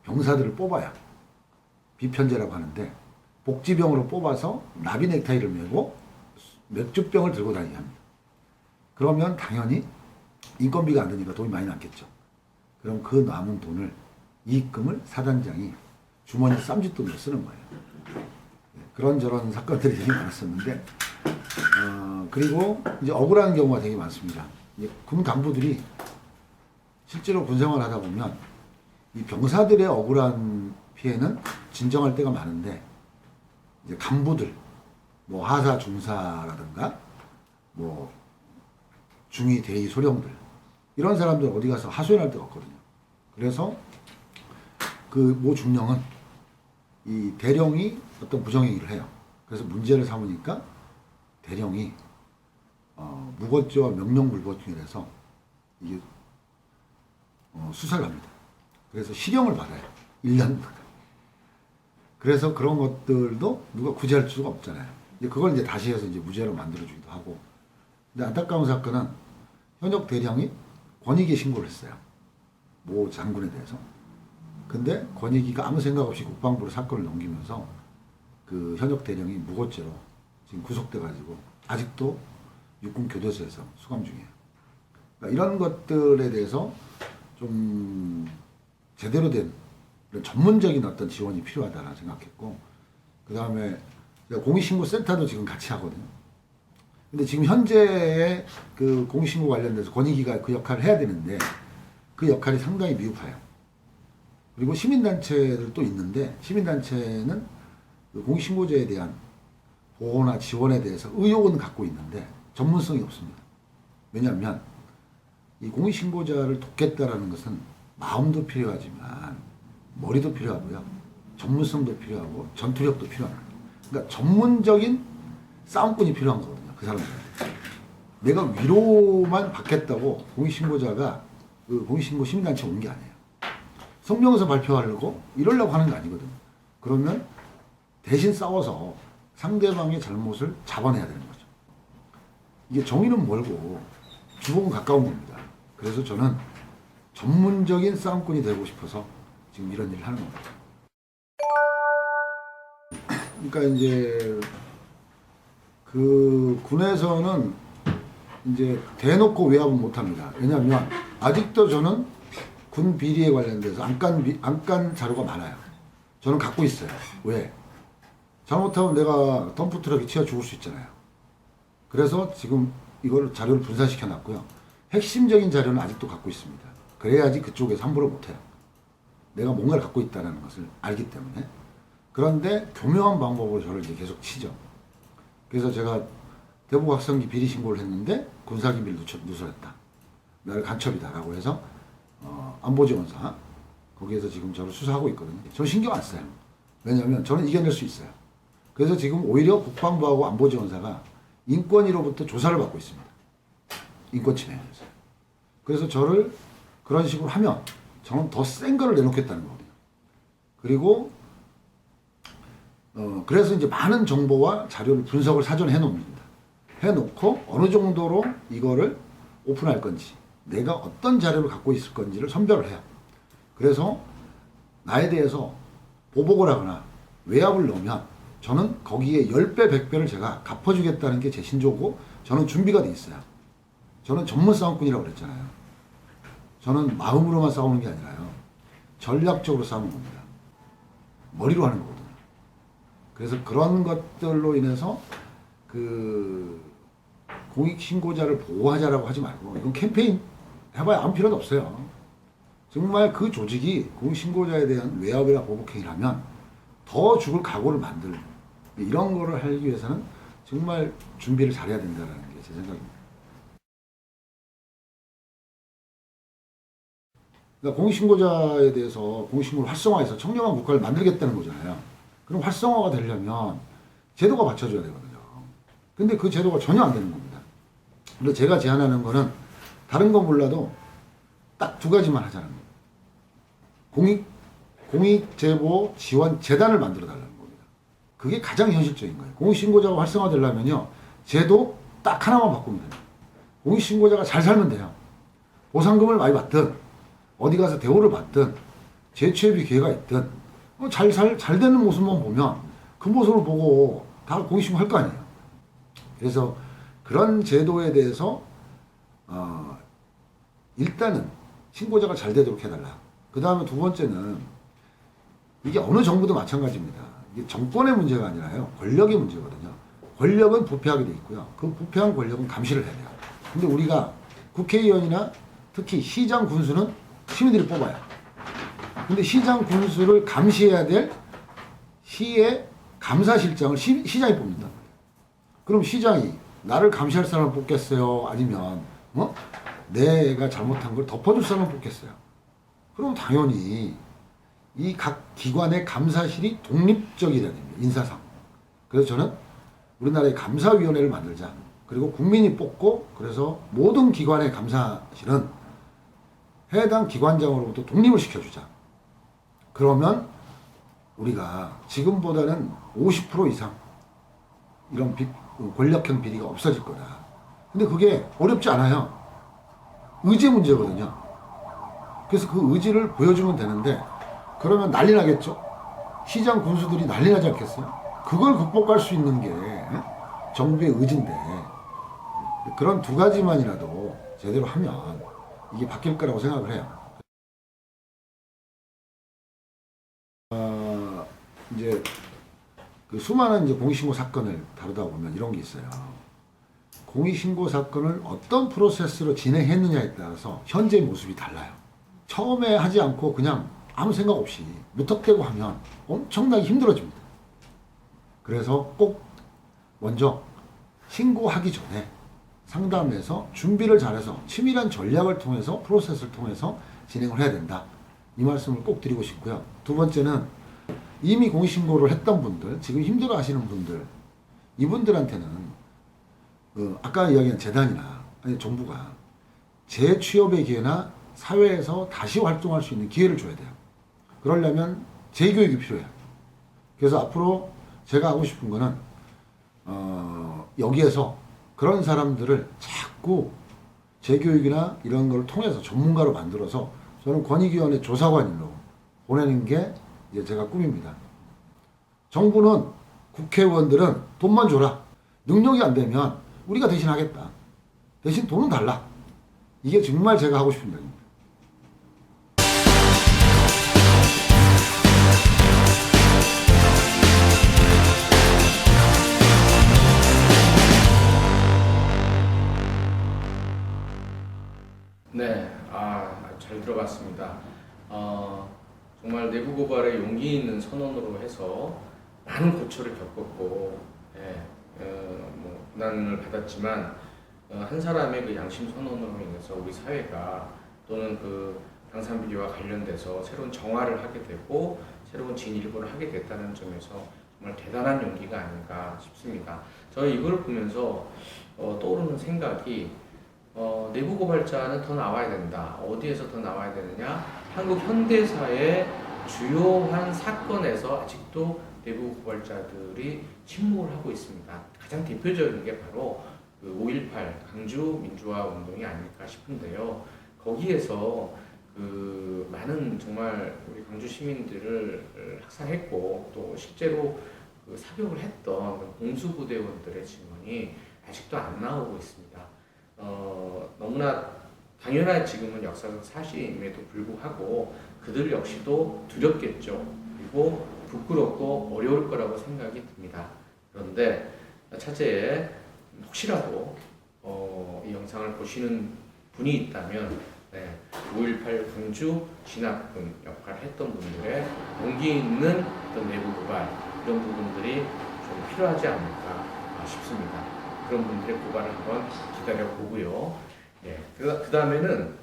병사들을 뽑아야 비편제라고 하는데 복지병으로 뽑아서 나비 넥타이를 메고 맥주병을 들고 다니게 합니다. 그러면 당연히 인건비가 안 드니까 돈이 많이 남겠죠. 그럼 그 남은 돈을 이익금을 사단장이 주머니 쌈짓돈으로 쓰는 거예요. 그런저런 사건들이 되게 많았었는데 그리고 이제 억울한 경우가 되게 많습니다. 이제 군 간부들이 실제로 군 생활을 하다 보면 이 병사들의 억울한 피해는 진정할 때가 많은데 이제 간부들, 뭐 하사 중사라든가 뭐 중위 대위 소령들 이런 사람들 어디 가서 하소연할 데가 없거든요. 그래서 그 모 중령은 이 대령이 어떤 부정행위를 해요. 그래서 문제를 삼으니까 대령이 무고죄와 명령불복중이라서 이게 수사를 합니다. 그래서 실형을 받아요. 1년. 그래서 그런 것들도 누가 구제할 수가 없잖아요. 이제 그걸 이제 다시 해서 이제 무죄로 만들어주기도 하고. 근데 안타까운 사건은 현역 대령이 권익위 신고를 했어요. 모 장군에 대해서. 근데 권익위가 아무 생각 없이 국방부로 사건을 넘기면서 그 현역 대령이 무고죄로 지금 구속돼가지고 아직도 육군 교도소에서 수감 중이에요. 그러니까 이런 것들에 대해서 좀 제대로 된 전문적인 어떤 지원이 필요하다고 생각했고, 그 다음에 공익신고센터도 지금 같이 하거든요. 근데 지금 현재의 그 공익신고 관련돼서 권익위가 그 역할을 해야 되는데 그 역할이 상당히 미흡해요. 그리고 시민단체들도 있는데 시민단체는 그 공익신고자에 대한 보호나 지원에 대해서 의욕은 갖고 있는데 전문성이 없습니다. 왜냐하면 이 공익신고자를 돕겠다라는 것은 마음도 필요하지만 머리도 필요하고요. 전문성도 필요하고 전투력도 필요합니다. 그러니까 전문적인 싸움꾼이 필요한 거거든요. 그 사람들한테. 내가 위로만 받겠다고 공익신고자가 그 공익신고 시민단체 온 게 아니에요. 성명서 발표하려고 이러려고 하는 게 아니거든요. 그러면 대신 싸워서 상대방의 잘못을 잡아내야 되는 거죠. 이게 정의는 멀고 주복은 가까운 겁니다. 그래서 저는 전문적인 싸움꾼이 되고 싶어서 지금 이런 일을 하는 겁니다. 그러니까 이제 그 군에서는 이제 대놓고 외압은 못합니다. 왜냐하면 아직도 저는 군 비리에 관련돼서 안간 자료가 많아요. 저는 갖고 있어요. 왜? 잘못하면 내가 덤프트럭에 치여 죽을 수 있잖아요. 그래서 지금 이걸 자료를 분산시켜 놨고요. 핵심적인 자료는 아직도 갖고 있습니다. 그래야지 그쪽에서 함부로 못해요. 내가 뭔가를 갖고 있다는 것을 알기 때문에. 그런데 교묘한 방법으로 저를 이제 계속 치죠. 그래서 제가 대북 확성기 비리 신고를 했는데 군사기밀 누설했다. 나를 간첩이다라고 해서 안보지원사 거기에서 지금 저를 수사하고 있거든요. 저는 신경 안 써요. 왜냐하면 저는 이겨낼 수 있어요. 그래서 지금 오히려 국방부하고 안보지원사가 인권위로부터 조사를 받고 있습니다. 인권 침해에서. 그래서 저를 그런 식으로 하면 저는 더 센 거를 내놓겠다는 거거든요. 그리고 그래서 이제 많은 정보와 자료를 분석을 사전에 해놓습니다. 해놓고 어느 정도로 이거를 오픈할 건지 내가 어떤 자료를 갖고 있을 건지를 선별을 해요. 그래서 나에 대해서 보복을 하거나 외압을 넣으면 저는 거기에 10배, 100배를 제가 갚아주겠다는 게 제 신조고 저는 준비가 돼 있어요. 저는 전문 싸움꾼이라고 그랬잖아요. 저는 마음으로만 싸우는 게 아니라요. 전략적으로 싸우는 겁니다. 머리로 하는 거거든요. 그래서 그런 것들로 인해서 그 공익신고자를 보호하자라고 하지 말고 이건 캠페인 해봐야 아무 필요도 없어요. 정말 그 조직이 공익신고자에 대한 외압이나 보복행위를 하면 더 죽을 각오를 만들 이런 거를 하기 위해서는 정말 준비를 잘해야 된다는 게 제 생각입니다. 그러니까 공익신고자에 대해서 공익신고를 활성화해서 청렴한 국가를 만들겠다는 거잖아요. 그럼 활성화가 되려면 제도가 받쳐줘야 되거든요. 근데 그 제도가 전혀 안 되는 겁니다. 그래서 제가 제안하는 거는 다른 건 몰라도 딱 두 가지만 하자는 거예요. 공익제보 지원 재단을 만들어 달라는 겁니다. 그게 가장 현실적인 거예요. 공익신고자가 활성화되려면요. 제도 딱 하나만 바꾸면 돼요. 공익신고자가 잘 살면 돼요. 보상금을 많이 받든 어디 가서 대우를 받든 재취업이 기회가 있든 잘 되는 모습만 보면 그 모습을 보고 다 공익신고 할 거 아니에요. 그래서 그런 제도에 대해서 일단은 신고자가 잘 되도록 해달라. 그 다음에 두 번째는 이게 어느 정부도 마찬가지입니다. 이게 정권의 문제가 아니라요. 권력의 문제거든요. 권력은 부패하게 돼 있고요. 그 부패한 권력은 감시를 해야 돼요. 근데 우리가 국회의원이나 특히 시장 군수는 시민들이 뽑아요. 근데 시장 군수를 감시해야 될 시의 감사실장을 시장이 뽑는다. 그럼 시장이 나를 감시할 사람을 뽑겠어요? 아니면 내가 잘못한 걸 덮어줄 사람을 뽑겠어요? 그럼 당연히 이 각 기관의 감사실이 독립적이라는 겁니다. 인사상. 그래서 저는 우리나라의 감사위원회를 만들자. 그리고 국민이 뽑고 그래서 모든 기관의 감사실은 해당 기관장으로부터 독립을 시켜주자. 그러면 우리가 지금보다는 50% 이상 이런 권력형 비리가 없어질 거다. 근데 그게 어렵지 않아요. 의지 문제거든요. 그래서 그 의지를 보여주면 되는데 그러면 난리 나겠죠? 시장 군수들이 난리 나지 않겠어요? 그걸 극복할 수 있는 게 정부의 의지인데 그런 두 가지만이라도 제대로 하면 이게 바뀔 거라고 생각을 해요. 이제 그 수많은 이제 공익신고 사건을 다루다 보면 이런 게 있어요. 공익신고 사건을 어떤 프로세스로 진행했느냐에 따라서 현재의 모습이 달라요. 처음에 하지 않고 그냥 아무 생각 없이 무턱대고 하면 엄청나게 힘들어집니다. 그래서 꼭 먼저 신고하기 전에 상담해서 준비를 잘해서 치밀한 전략을 통해서 프로세스를 통해서 진행을 해야 된다. 이 말씀을 꼭 드리고 싶고요. 두 번째는 이미 공익신고를 했던 분들, 지금 힘들어 하시는 분들, 이분들한테는 아까 이야기한 재단이나 아니 정부가 재취업의 기회나 사회에서 다시 활동할 수 있는 기회를 줘야 돼요. 그러려면 재교육이 필요해요. 그래서 앞으로 제가 하고 싶은 거는 여기에서 그런 사람들을 자꾸 재교육이나 이런 걸 통해서 전문가로 만들어서 저는 권익위원회 조사관으로 보내는 게 이제 제가 꿈입니다. 정부는 국회의원들은 돈만 줘라. 능력이 안 되면 우리가 대신 하겠다. 대신 돈은 달라. 이게 정말 제가 하고 싶은 일입니다. 네, 잘 들어봤습니다. 정말 내부 고발의 용기 있는 선언으로 해서 많은 고초를 겪었고, 고난을 받았지만 한 사람의 그 양심 선언으로 인해서 우리 사회가 또는 그 방산비리와 관련돼서 새로운 정화를 하게 되고 새로운 진일보를 하게 됐다는 점에서 정말 대단한 용기가 아닌가 싶습니다. 저는 이걸 보면서 떠오르는 생각이 내부 고발자는 더 나와야 된다. 어디에서 더 나와야 되느냐? 한국 현대사의 주요한 사건에서 아직도 내부 고발자들이 침묵을 하고 있습니다. 가장 대표적인 게 바로 그 5.18 강주 민주화 운동이 아닐까 싶은데요. 거기에서 그 많은 정말 우리 강주 시민들을 학살했고 또 실제로 그 사격을 했던 공수부대원들의 증언이 아직도 안 나오고 있습니다. 너무나 당연한 지금은 역사적 사실임에도 불구하고 그들 역시도 두렵겠죠. 그리고 부끄럽고 어려울 거라고 생각이 듭니다. 그런데 차제에 혹시라도 이 영상을 보시는 분이 있다면 5.18 광주 진압군 역할을 했던 분들의 용기 있는 어떤 내부 고발 이런 부분들이 좀 필요하지 않을까 싶습니다. 그런 분들의 고발을 한번 기다려 보고요. 그 다음에는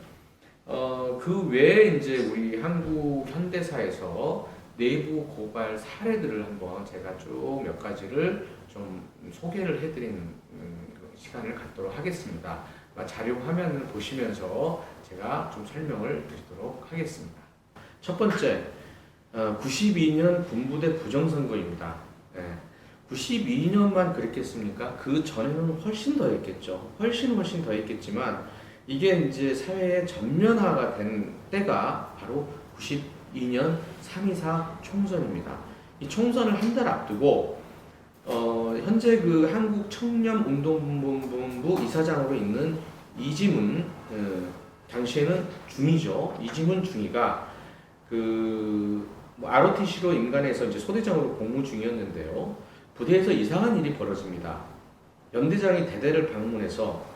그 외에 이제 우리 한국 현대사에서 내부 고발 사례들을 한번 제가 쭉 몇 가지를 좀 소개를 해드리는 시간을 갖도록 하겠습니다. 자료 화면을 보시면서 제가 좀 설명을 드리도록 하겠습니다. 첫 번째, 92년 군부대 부정선거입니다. 92년만 그랬겠습니까? 그 전에는 훨씬 더 했겠죠. 훨씬 더 했겠지만 이게 이제 사회의 전면화가 된 때가 바로 92년 3.24 총선입니다. 이 총선을 한 달 앞두고 현재 그 한국청년운동본부 이사장으로 있는 이지문 당시에는 중이죠. 이지문 중이가 ROTC로 인간에서 이제 소대장으로 복무 중이었는데요. 부대에서 이상한 일이 벌어집니다. 연대장이 대대를 방문해서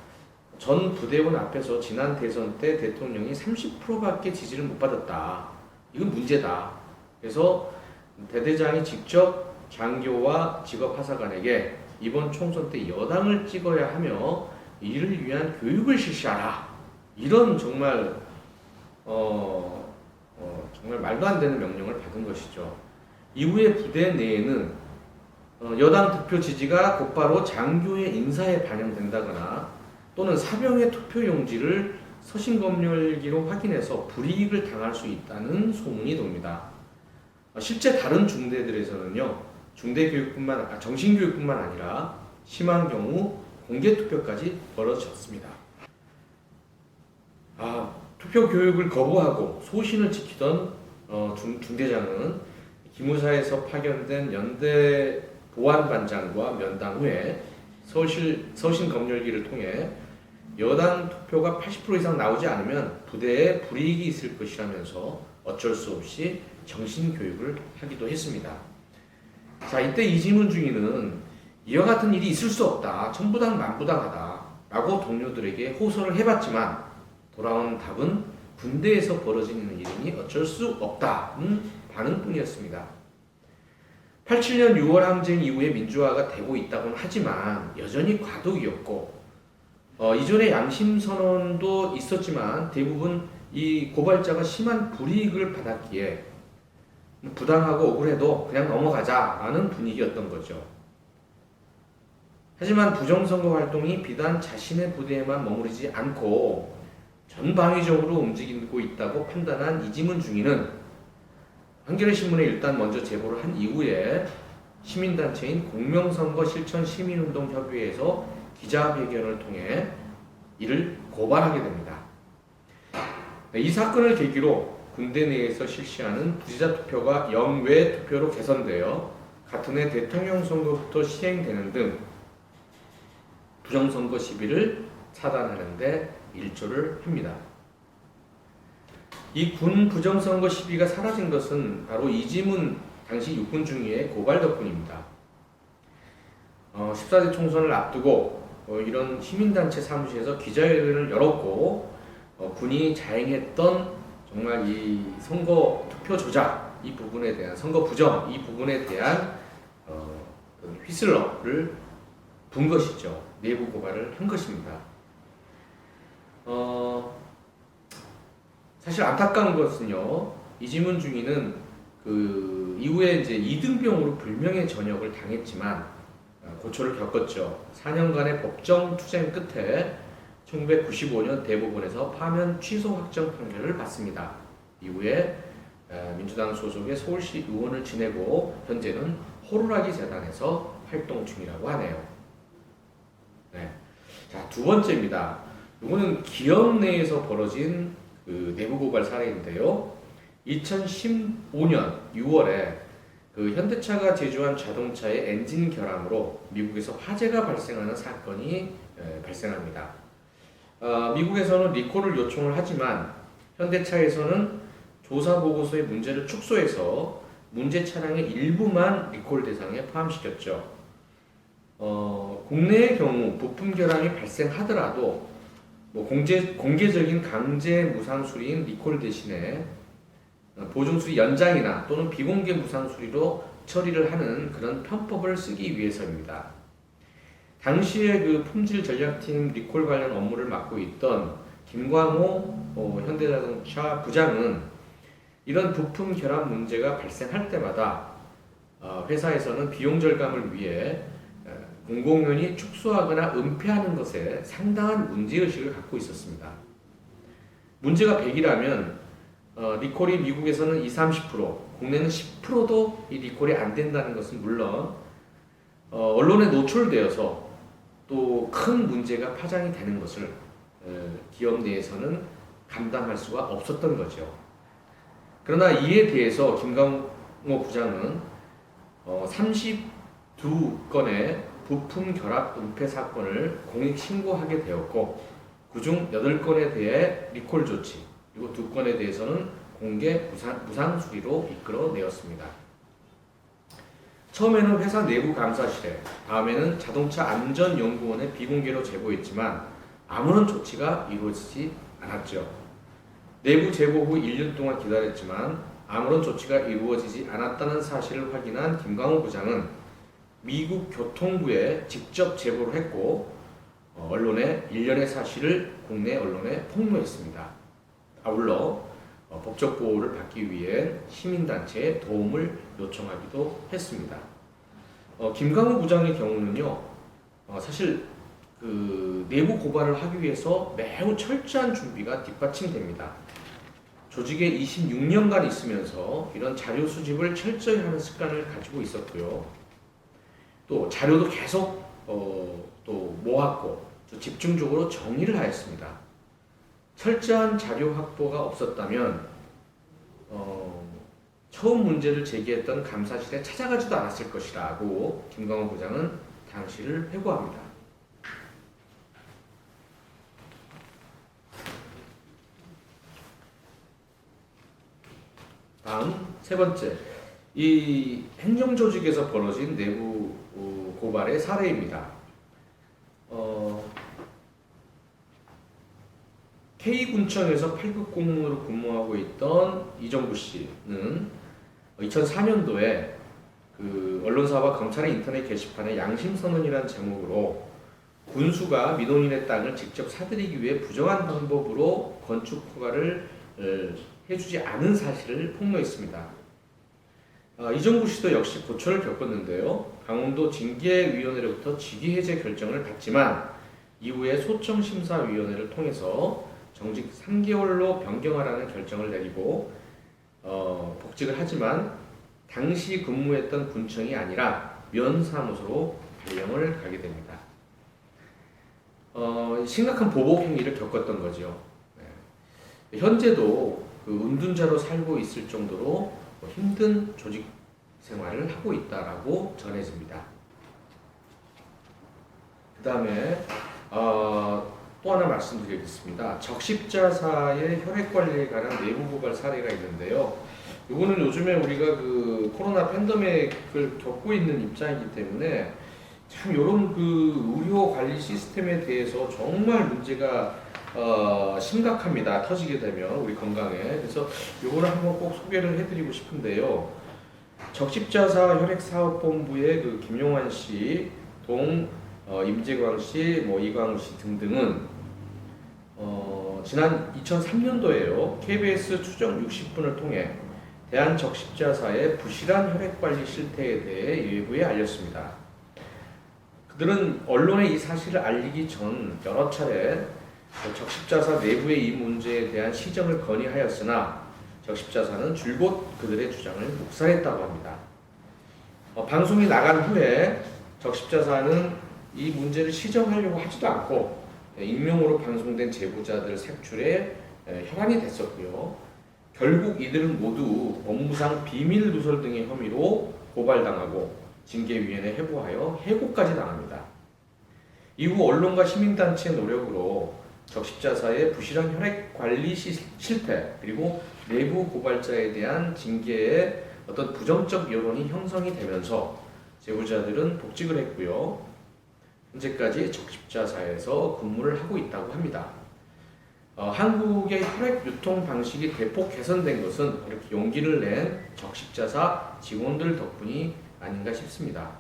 전 부대원 앞에서 지난 대선 때 대통령이 30%밖에 지지를 못 받았다. 이건 문제다. 그래서 대대장이 직접 장교와 직업하사관에게 이번 총선 때 여당을 찍어야 하며 이를 위한 교육을 실시하라. 이런 정말 정말 말도 안 되는 명령을 받은 것이죠. 이후에 부대 내에는 여당 득표 지지가 곧바로 장교의 인사에 반영된다거나 또는 사병의 투표용지를 서신검열기로 확인해서 불이익을 당할 수 있다는 소문이 돕니다. 실제 다른 중대들에서는요, 정신교육뿐만 아니라 심한 경우 공개투표까지 벌어졌습니다. 투표 교육을 거부하고 소신을 지키던 중대장은 기무사에서 파견된 연대 보안반장과 면담 후에 서신 검열기를 통해 여당 투표가 80% 이상 나오지 않으면 부대에 불이익이 있을 것이라면서 어쩔 수 없이 정신교육을 하기도 했습니다. 자, 이때 이지문 중위는 이와 같은 일이 있을 수 없다. 천부당 만부당하다. 라고 동료들에게 호소를 해봤지만 돌아온 답은 군대에서 벌어지는 일이니 어쩔 수 없다는 반응뿐이었습니다. 87년 6월 항쟁 이후에 민주화가 되고 있다고는 하지만 여전히 과도기였고 이전에 양심선언도 있었지만 대부분 이 고발자가 심한 불이익을 받았기에 부당하고 억울해도 그냥 넘어가자라는 분위기였던 거죠. 하지만 부정선거 활동이 비단 자신의 부대에만 머무르지 않고 전방위적으로 움직이고 있다고 판단한 이지문 중위는 한겨레신문에 일단 먼저 제보를 한 이후에 시민단체인 공명선거 실천 시민운동협의회에서 기자회견을 통해 이를 고발하게 됩니다. 이 사건을 계기로 군대 내에서 실시하는 부재자 투표가 영외 투표로 개선되어 같은 해 대통령 선거부터 시행되는 등 부정선거 시비를 차단하는 데 일조를 합니다. 이 군 부정선거 시비가 사라진 것은 바로 이지문 당시 육군 중위의 고발 덕분입니다. 14대 총선을 앞두고 이런 시민단체 사무실에서 기자회견을 열었고 군이 자행했던 정말 이 선거 투표 조작 이 부분에 대한 선거 부정 이 부분에 대한 휘슬러를 분 것이죠. 내부 고발을 한 것입니다. 사실 안타까운 것은요, 이지문 중위는 그 이후에 이제 이등병으로 불명예 전역을 당했지만 고초를 겪었죠. 4년간의 법정 투쟁 끝에 1995년 대법원에서 파면 취소 확정 판결을 받습니다. 이후에 민주당 소속의 서울시 의원을 지내고 현재는 호루라기 재단에서 활동 중이라고 하네요. 자, 두 번째입니다. 이거는 기업 내에서 벌어진 그 내부 고발 사례인데요. 2015년 6월에 그 현대차가 제조한 자동차의 엔진 결함으로 미국에서 화재가 발생하는 사건이 발생합니다. 미국에서는 리콜을 요청을 하지만 현대차에서는 조사 보고서의 문제를 축소해서 문제 차량의 일부만 리콜 대상에 포함시켰죠. 국내의 경우 부품 결함이 발생하더라도 뭐 공개적인 강제 무상 수리인 리콜 대신에 보증 수리 연장이나 또는 비공개 무상 수리로 처리를 하는 그런 편법을 쓰기 위해서입니다. 당시에 그 품질 전략팀 리콜 관련 업무를 맡고 있던 김광호 현대자동차 부장은 이런 부품 결함 문제가 발생할 때마다 회사에서는 비용 절감을 위해 공공연히 축소하거나 은폐하는 것에 상당한 문제의식을 갖고 있었습니다. 문제가 100이라면 리콜이 미국에서는 20, 30%, 국내는 10%도 이 리콜이 안 된다는 것은 물론 언론에 노출되어서 또 큰 문제가 파장이 되는 것을 기업 내에서는 감당할 수가 없었던 거죠. 그러나 이에 대해서 김광호 부장은 32건의 부품 결합 은폐 사건을 공익 신고하게 되었고 그중 8건에 대해 리콜 조치 그리고 2건에 대해서는 공개 무상 수리로 이끌어내었습니다. 처음에는 회사 내부 감사실에 다음에는 자동차 안전연구원에 비공개로 제보했지만 아무런 조치가 이루어지지 않았죠. 내부 제보 후 1년 동안 기다렸지만 아무런 조치가 이루어지지 않았다는 사실을 확인한 김광호 부장은 미국 교통부에 직접 제보를 했고 언론에 일련의 사실을 국내 언론에 폭로했습니다. 아울러 법적 보호를 받기 위해 시민단체에 도움을 요청하기도 했습니다. 김광호 부장의 경우는요, 사실 그 내부 고발을 하기 위해서 매우 철저한 준비가 뒷받침됩니다. 조직에 26년간 있으면서 이런 자료 수집을 철저히 하는 습관을 가지고 있었고요. 또 자료도 계속 또 모았고 또 집중적으로 정리를 하였습니다. 철저한 자료 확보가 없었다면 처음 문제를 제기했던 감사실에 찾아가지도 않았을 것이라고 김광호 부장은 당시를 회고합니다. 다음 세 번째, 이 행정조직에서 벌어진 내부 고발의 사례입니다. K군청에서 8급 공무원으로 근무하고 있던 이정구 씨는 2004년도에 그 언론사와 검찰의 인터넷 게시판에 양심선언이라는 제목으로 군수가 민원인의 땅을 직접 사들이기 위해 부정한 방법으로 건축 허가를 해주지 않은 사실을 폭로했습니다. 이정구 씨도 역시 고초를 겪었는데요. 강원도 징계위원회로부터 직위해제 결정을 받지만 이후에 소청심사위원회를 통해서 정직 3개월로 변경하라는 결정을 내리고 복직을 하지만 당시 근무했던 군청이 아니라 면사무소로 발령을 가게 됩니다. 심각한 보복 행위를 겪었던 거죠. 네. 현재도 그 은둔자로 살고 있을 정도로 힘든 조직 생활을 하고 있다라고 전해집니다. 그 다음에 또 하나 말씀드리겠습니다. 적십자사의 혈액 관리에 관한 내부 고발 사례가 있는데요. 이거는 요즘에 우리가 그 코로나 팬데믹을 겪고 있는 입장이기 때문에 참 이런 그 의료 관리 시스템에 대해서 정말 문제가 심각합니다. 터지게 되면 우리 건강에. 그래서 이거를 한번 꼭 소개를 해드리고 싶은데요. 적십자사 혈액사업본부의 그 김용환 씨, 임재광 씨, 이광우 씨 등등은 지난 2003년도에요. KBS 추정 60분을 통해 대한적십자사의 부실한 혈액관리 실태에 대해 외부에 알렸습니다. 그들은 언론에 이 사실을 알리기 전 여러 차례 적십자사 내부의 이 문제에 대한 시정을 건의하였으나 적십자사는 줄곧 그들의 주장을 묵살했다고 합니다. 방송이 나간 후에 적십자사는 이 문제를 시정하려고 하지도 않고 익명으로 방송된 제보자들 색출에 혈안이 됐었고요. 결국 이들은 모두 업무상 비밀 누설 등의 혐의로 고발당하고 징계위원회에 회부하여 해고까지 당합니다. 이후 언론과 시민단체의 노력으로 적십자사의 부실한 혈액 관리 실태 그리고 내부 고발자에 대한 징계에 어떤 부정적 여론이 형성이 되면서 제보자들은 복직을 했고요. 현재까지 적십자사에서 근무를 하고 있다고 합니다. 한국의 혈액 유통 방식이 대폭 개선된 것은 이렇게 용기를 낸 적십자사 직원들 덕분이 아닌가 싶습니다.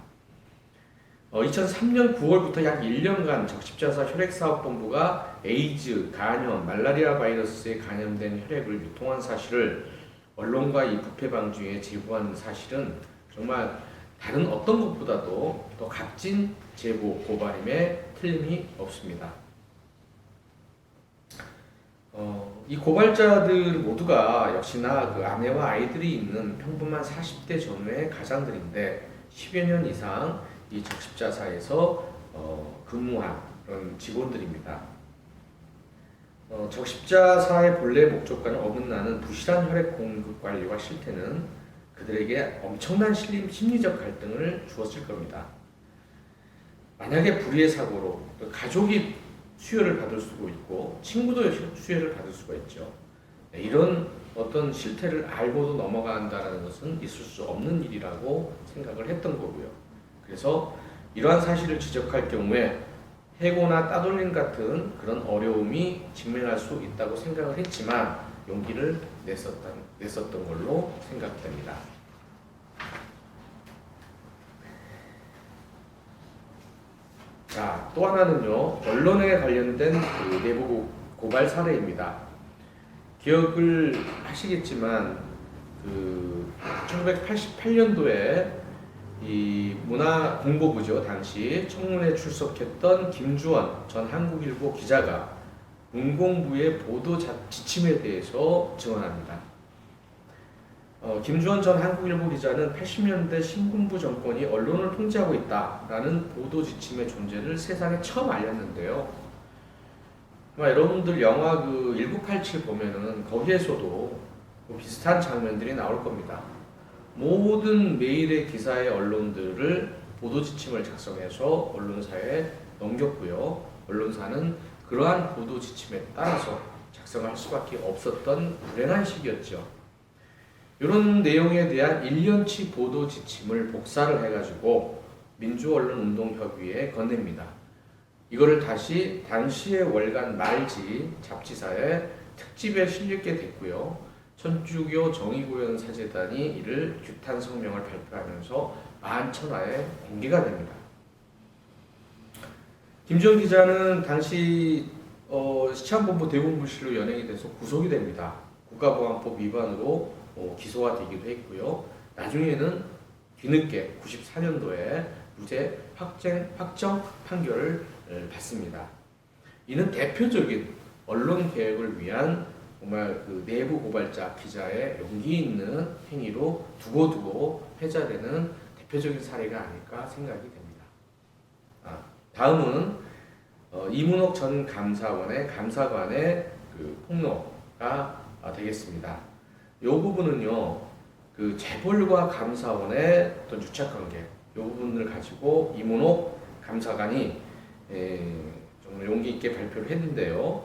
2003년 9월부터 약 1년간 적십자사 혈액사업본부가 에이즈, 간염, 말라리아 바이러스에 감염된 혈액을 유통한 사실을 언론과 이 부패 방지에 제보한 사실은 정말 다른 어떤 것보다도 더 값진 제보 고발임에 틀림이 없습니다. 이 고발자들 모두가 역시나 그 아내와 아이들이 있는 평범한 40대 전후의 가장들인데 10여 년 이상 이 적십자사에서 근무한 그런 직원들입니다. 적십자사의 본래 목적과는 어긋나는 부실한 혈액 공급 관리와 실태는 그들에게 엄청난 심리적 갈등을 주었을 겁니다. 만약에 불의의 사고로 가족이 수혈을 받을 수도 있고 친구도 수혈을 받을 수가 있죠. 이런 어떤 실태를 알고도 넘어간다는 것은 있을 수 없는 일이라고 생각을 했던 거고요. 그래서 이러한 사실을 지적할 경우에 해고나 따돌림 같은 그런 어려움이 직면할 수 있다고 생각을 했지만 용기를 냈었던 걸로 생각됩니다. 자, 또 하나는요, 언론에 관련된 그 내부 고발 사례입니다. 기억을 하시겠지만, 1988년도에 이 문화공보부죠, 당시 청문회에 출석했던 김주원 전 한국일보 기자가 문공부의 보도 지침에 대해서 증언합니다. 김주원 전 한국일보 기자는 80년대 신군부 정권이 언론을 통제하고 있다라는 보도 지침의 존재를 세상에 처음 알렸는데요. 여러분들 영화 1987 보면은 거기에서도 비슷한 장면들이 나올 겁니다. 모든 메일의 기사의 언론들을 보도 지침을 작성해서 언론사에 넘겼고요. 언론사는 그러한 보도 지침에 따라서 작성할 수밖에 없었던 불행한 시기였죠. 이런 내용에 대한 1년치 보도 지침을 복사를 해가지고 민주언론운동협의회에 건넵니다. 이거를 다시 당시의 월간 말지 잡지사에 특집에 실리게 됐고요. 천주교 정의구현사재단이 이를 규탄 성명을 발표하면서 만천하에 공개가 됩니다. 김주원 기자는 당시 시참본부 대공부실로 연행이 돼서 구속이 됩니다. 국가보안법 위반으로 기소가 되기도 했고요. 나중에는 뒤늦게 94년도에 무죄 확정 판결을 받습니다. 이는 대표적인 언론 개혁을 위한 정말 내부 고발자 기자의 용기 있는 행위로 두고두고 회자되는 대표적인 사례가 아닐까 생각이 됩니다. 다음은 이문옥 전 감사원의 감사관의 폭로가 되겠습니다. 이 부분은요, 재벌과 감사원의 어떤 유착관계, 이 부분을 가지고 이문옥 감사관이 정말 용기 있게 발표를 했는데요.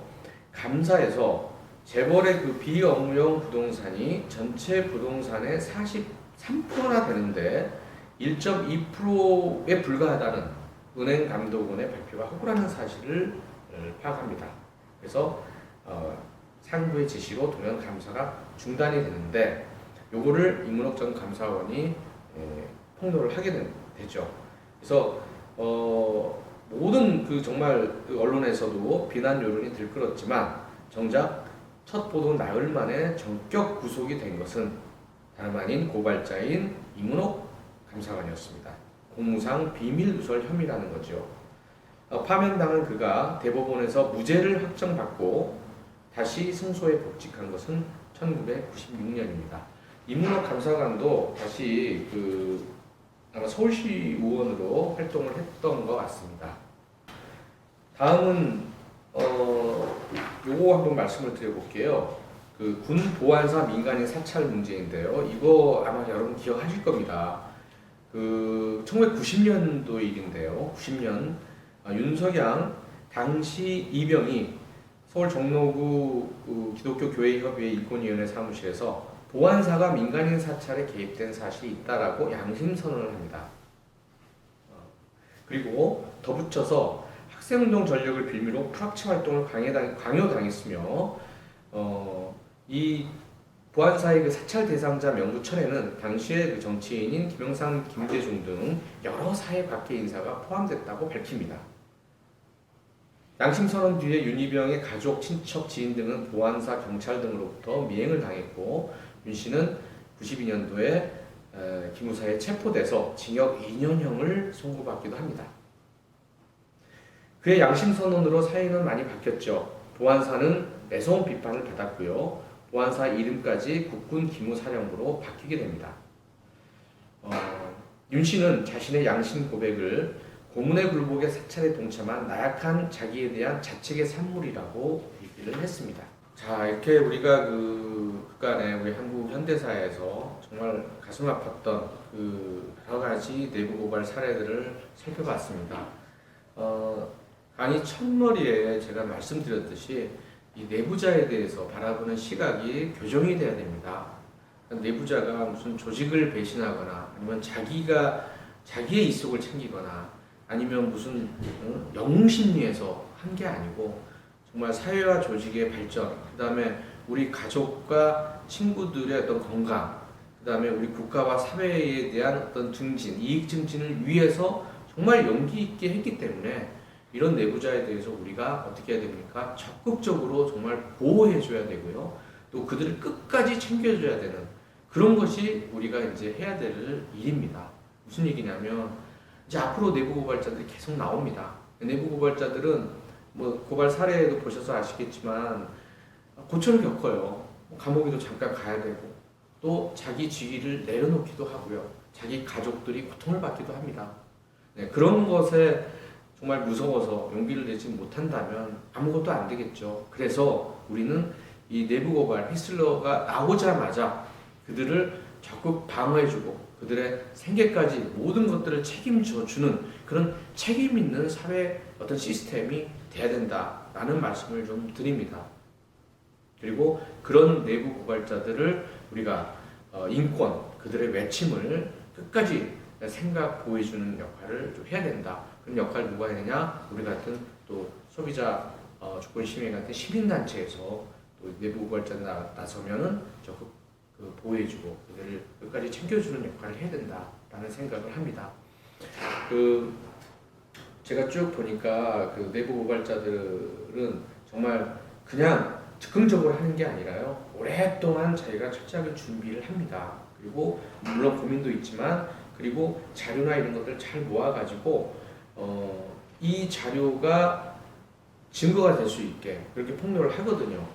감사에서 재벌의 비업무용 부동산이 전체 부동산의 43%나 되는데 1.2%에 불과하다는 은행감독원의 발표가 허구라는 사실을 파악합니다. 그래서 상부의 지시로 동현 감사가 중단이 되는데 요거를 이문옥 전 감사원이 폭로를 하게 되죠. 그래서 모든 정말 언론에서도 비난 여론이 들끓었지만 정작 첫 보도 나흘 만에 전격 구속이 된 것은 다름 아닌 고발자인 이문옥 감사관이었습니다. 공무상 비밀 누설 혐의라는 거죠. 파면당한 그가 대법원에서 무죄를 확정받고 다시 승소에 복직한 것은 1996년입니다. 이문옥 감사관도 다시 아마 서울시 의원으로 활동을 했던 것 같습니다. 다음은 요거 한번 말씀을 드려볼게요. 군 보안사 민간인 사찰 문제인데요. 이거 아마 여러분 기억하실 겁니다. 1990년도 일인데요. 90년 윤석양 당시 이병이 서울 종로구 기독교 교회협의회 일꾼위원회 사무실에서 보안사가 민간인 사찰에 개입된 사실이 있다라고 양심 선언을 합니다. 그리고 덧붙여서 학생운동 전력을 빌미로 프락치 활동을 강요당했으며 이 보안사의 그 사찰 대상자 명부천에는 당시의 그 정치인인 김영삼, 김대중 등 여러 사회 각계 인사가 포함됐다고 밝힙니다. 양심선언 뒤에 윤희병의 가족, 친척, 지인 등은 보안사, 경찰 등으로부터 미행을 당했고 윤 씨는 92년도에 기무사에 체포돼서 징역 2년형을 선고받기도 합니다. 그의 양심선언으로 사회는 많이 바뀌었죠. 보안사는 매서운 비판을 받았고요. 보안사 이름까지 국군 기무사령부로 바뀌게 됩니다. 윤 씨는 자신의 양심 고백을 고문의 굴복의 사찰에 동참한 나약한 자기에 대한 자책의 산물이라고 얘기를 했습니다. 자, 이렇게 우리가 그간에 우리 한국 현대사에서 정말 가슴 아팠던 그 여러 가지 내부 고발 사례들을 살펴봤습니다. 강의 첫머리에 제가 말씀드렸듯이 이 내부자에 대해서 바라보는 시각이 교정이 돼야 됩니다. 내부자가 무슨 조직을 배신하거나 아니면 자기의 이속을 챙기거나 아니면 무슨 영웅심리에서 한 게 아니고 정말 사회와 조직의 발전, 그 다음에 우리 가족과 친구들의 어떤 건강, 그 다음에 우리 국가와 사회에 대한 어떤 증진, 이익 증진을 위해서 정말 용기 있게 했기 때문에 이런 내부자에 대해서 우리가 어떻게 해야 됩니까? 적극적으로 정말 보호해줘야 되고요. 또 그들을 끝까지 챙겨줘야 되는 그런 것이 우리가 이제 해야 될 일입니다. 무슨 얘기냐면 이제 앞으로 내부 고발자들이 계속 나옵니다. 내부 고발자들은 뭐 고발 사례도 보셔서 아시겠지만 고초를 겪어요. 감옥에도 잠깐 가야 되고 또 자기 직위를 내려놓기도 하고요. 자기 가족들이 고통을 받기도 합니다. 네, 그런 것에 정말 무서워서 용기를 내지 못한다면 아무것도 안 되겠죠. 그래서 우리는 이 내부 고발, 히슬러가 나오자마자 그들을 적극 방어해주고 그들의 생계까지 모든 것들을 책임져주는 그런 책임 있는 사회 어떤 시스템이 돼야 된다라는 말씀을 좀 드립니다. 그리고 그런 내부 고발자들을 우리가 인권, 그들의 외침을 끝까지 생각 보여주는 역할을 좀 해야 된다. 그런 역할을 누가 해내냐? 우리 같은 또 소비자 주권시민 같은 시민단체에서 또 내부 고발자들 나서면은 적극 보호해주고 그들을 끝까지 챙겨주는 역할을 해야 된다라는 생각을 합니다. 제가 쭉 보니까 그 내부 고발자들은 정말 그냥 즉흥적으로 하는 게 아니라요. 오랫동안 자기가 철저하게 준비를 합니다. 그리고 물론 고민도 있지만 그리고 자료나 이런 것들 잘 모아가지고 이 자료가 증거가 될 수 있게 그렇게 폭로를 하거든요.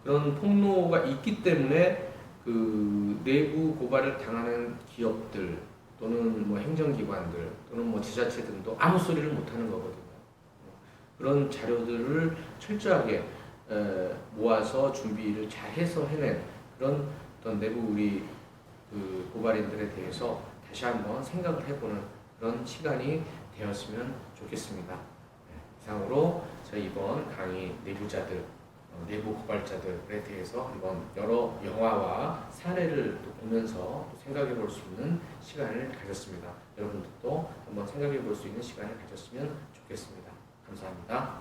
그런 폭로가 있기 때문에 그 내부 고발을 당하는 기업들 또는 뭐 행정기관들 또는 뭐 지자체 등도 아무 소리를 못하는 거거든요. 그런 자료들을 철저하게 모아서 준비를 잘해서 해낸 그런 어떤 내부 우리 그 고발인들에 대해서 다시 한번 생각을 해보는 그런 시간이 되었으면 좋겠습니다. 이상으로 저희 이번 강의 내부자들, 내부 고발자들에 대해서 한번 여러 영화와 사례를 또 보면서 또 생각해 볼 수 있는 시간을 가졌습니다. 여러분들도 한번 생각해 볼 수 있는 시간을 가졌으면 좋겠습니다. 감사합니다.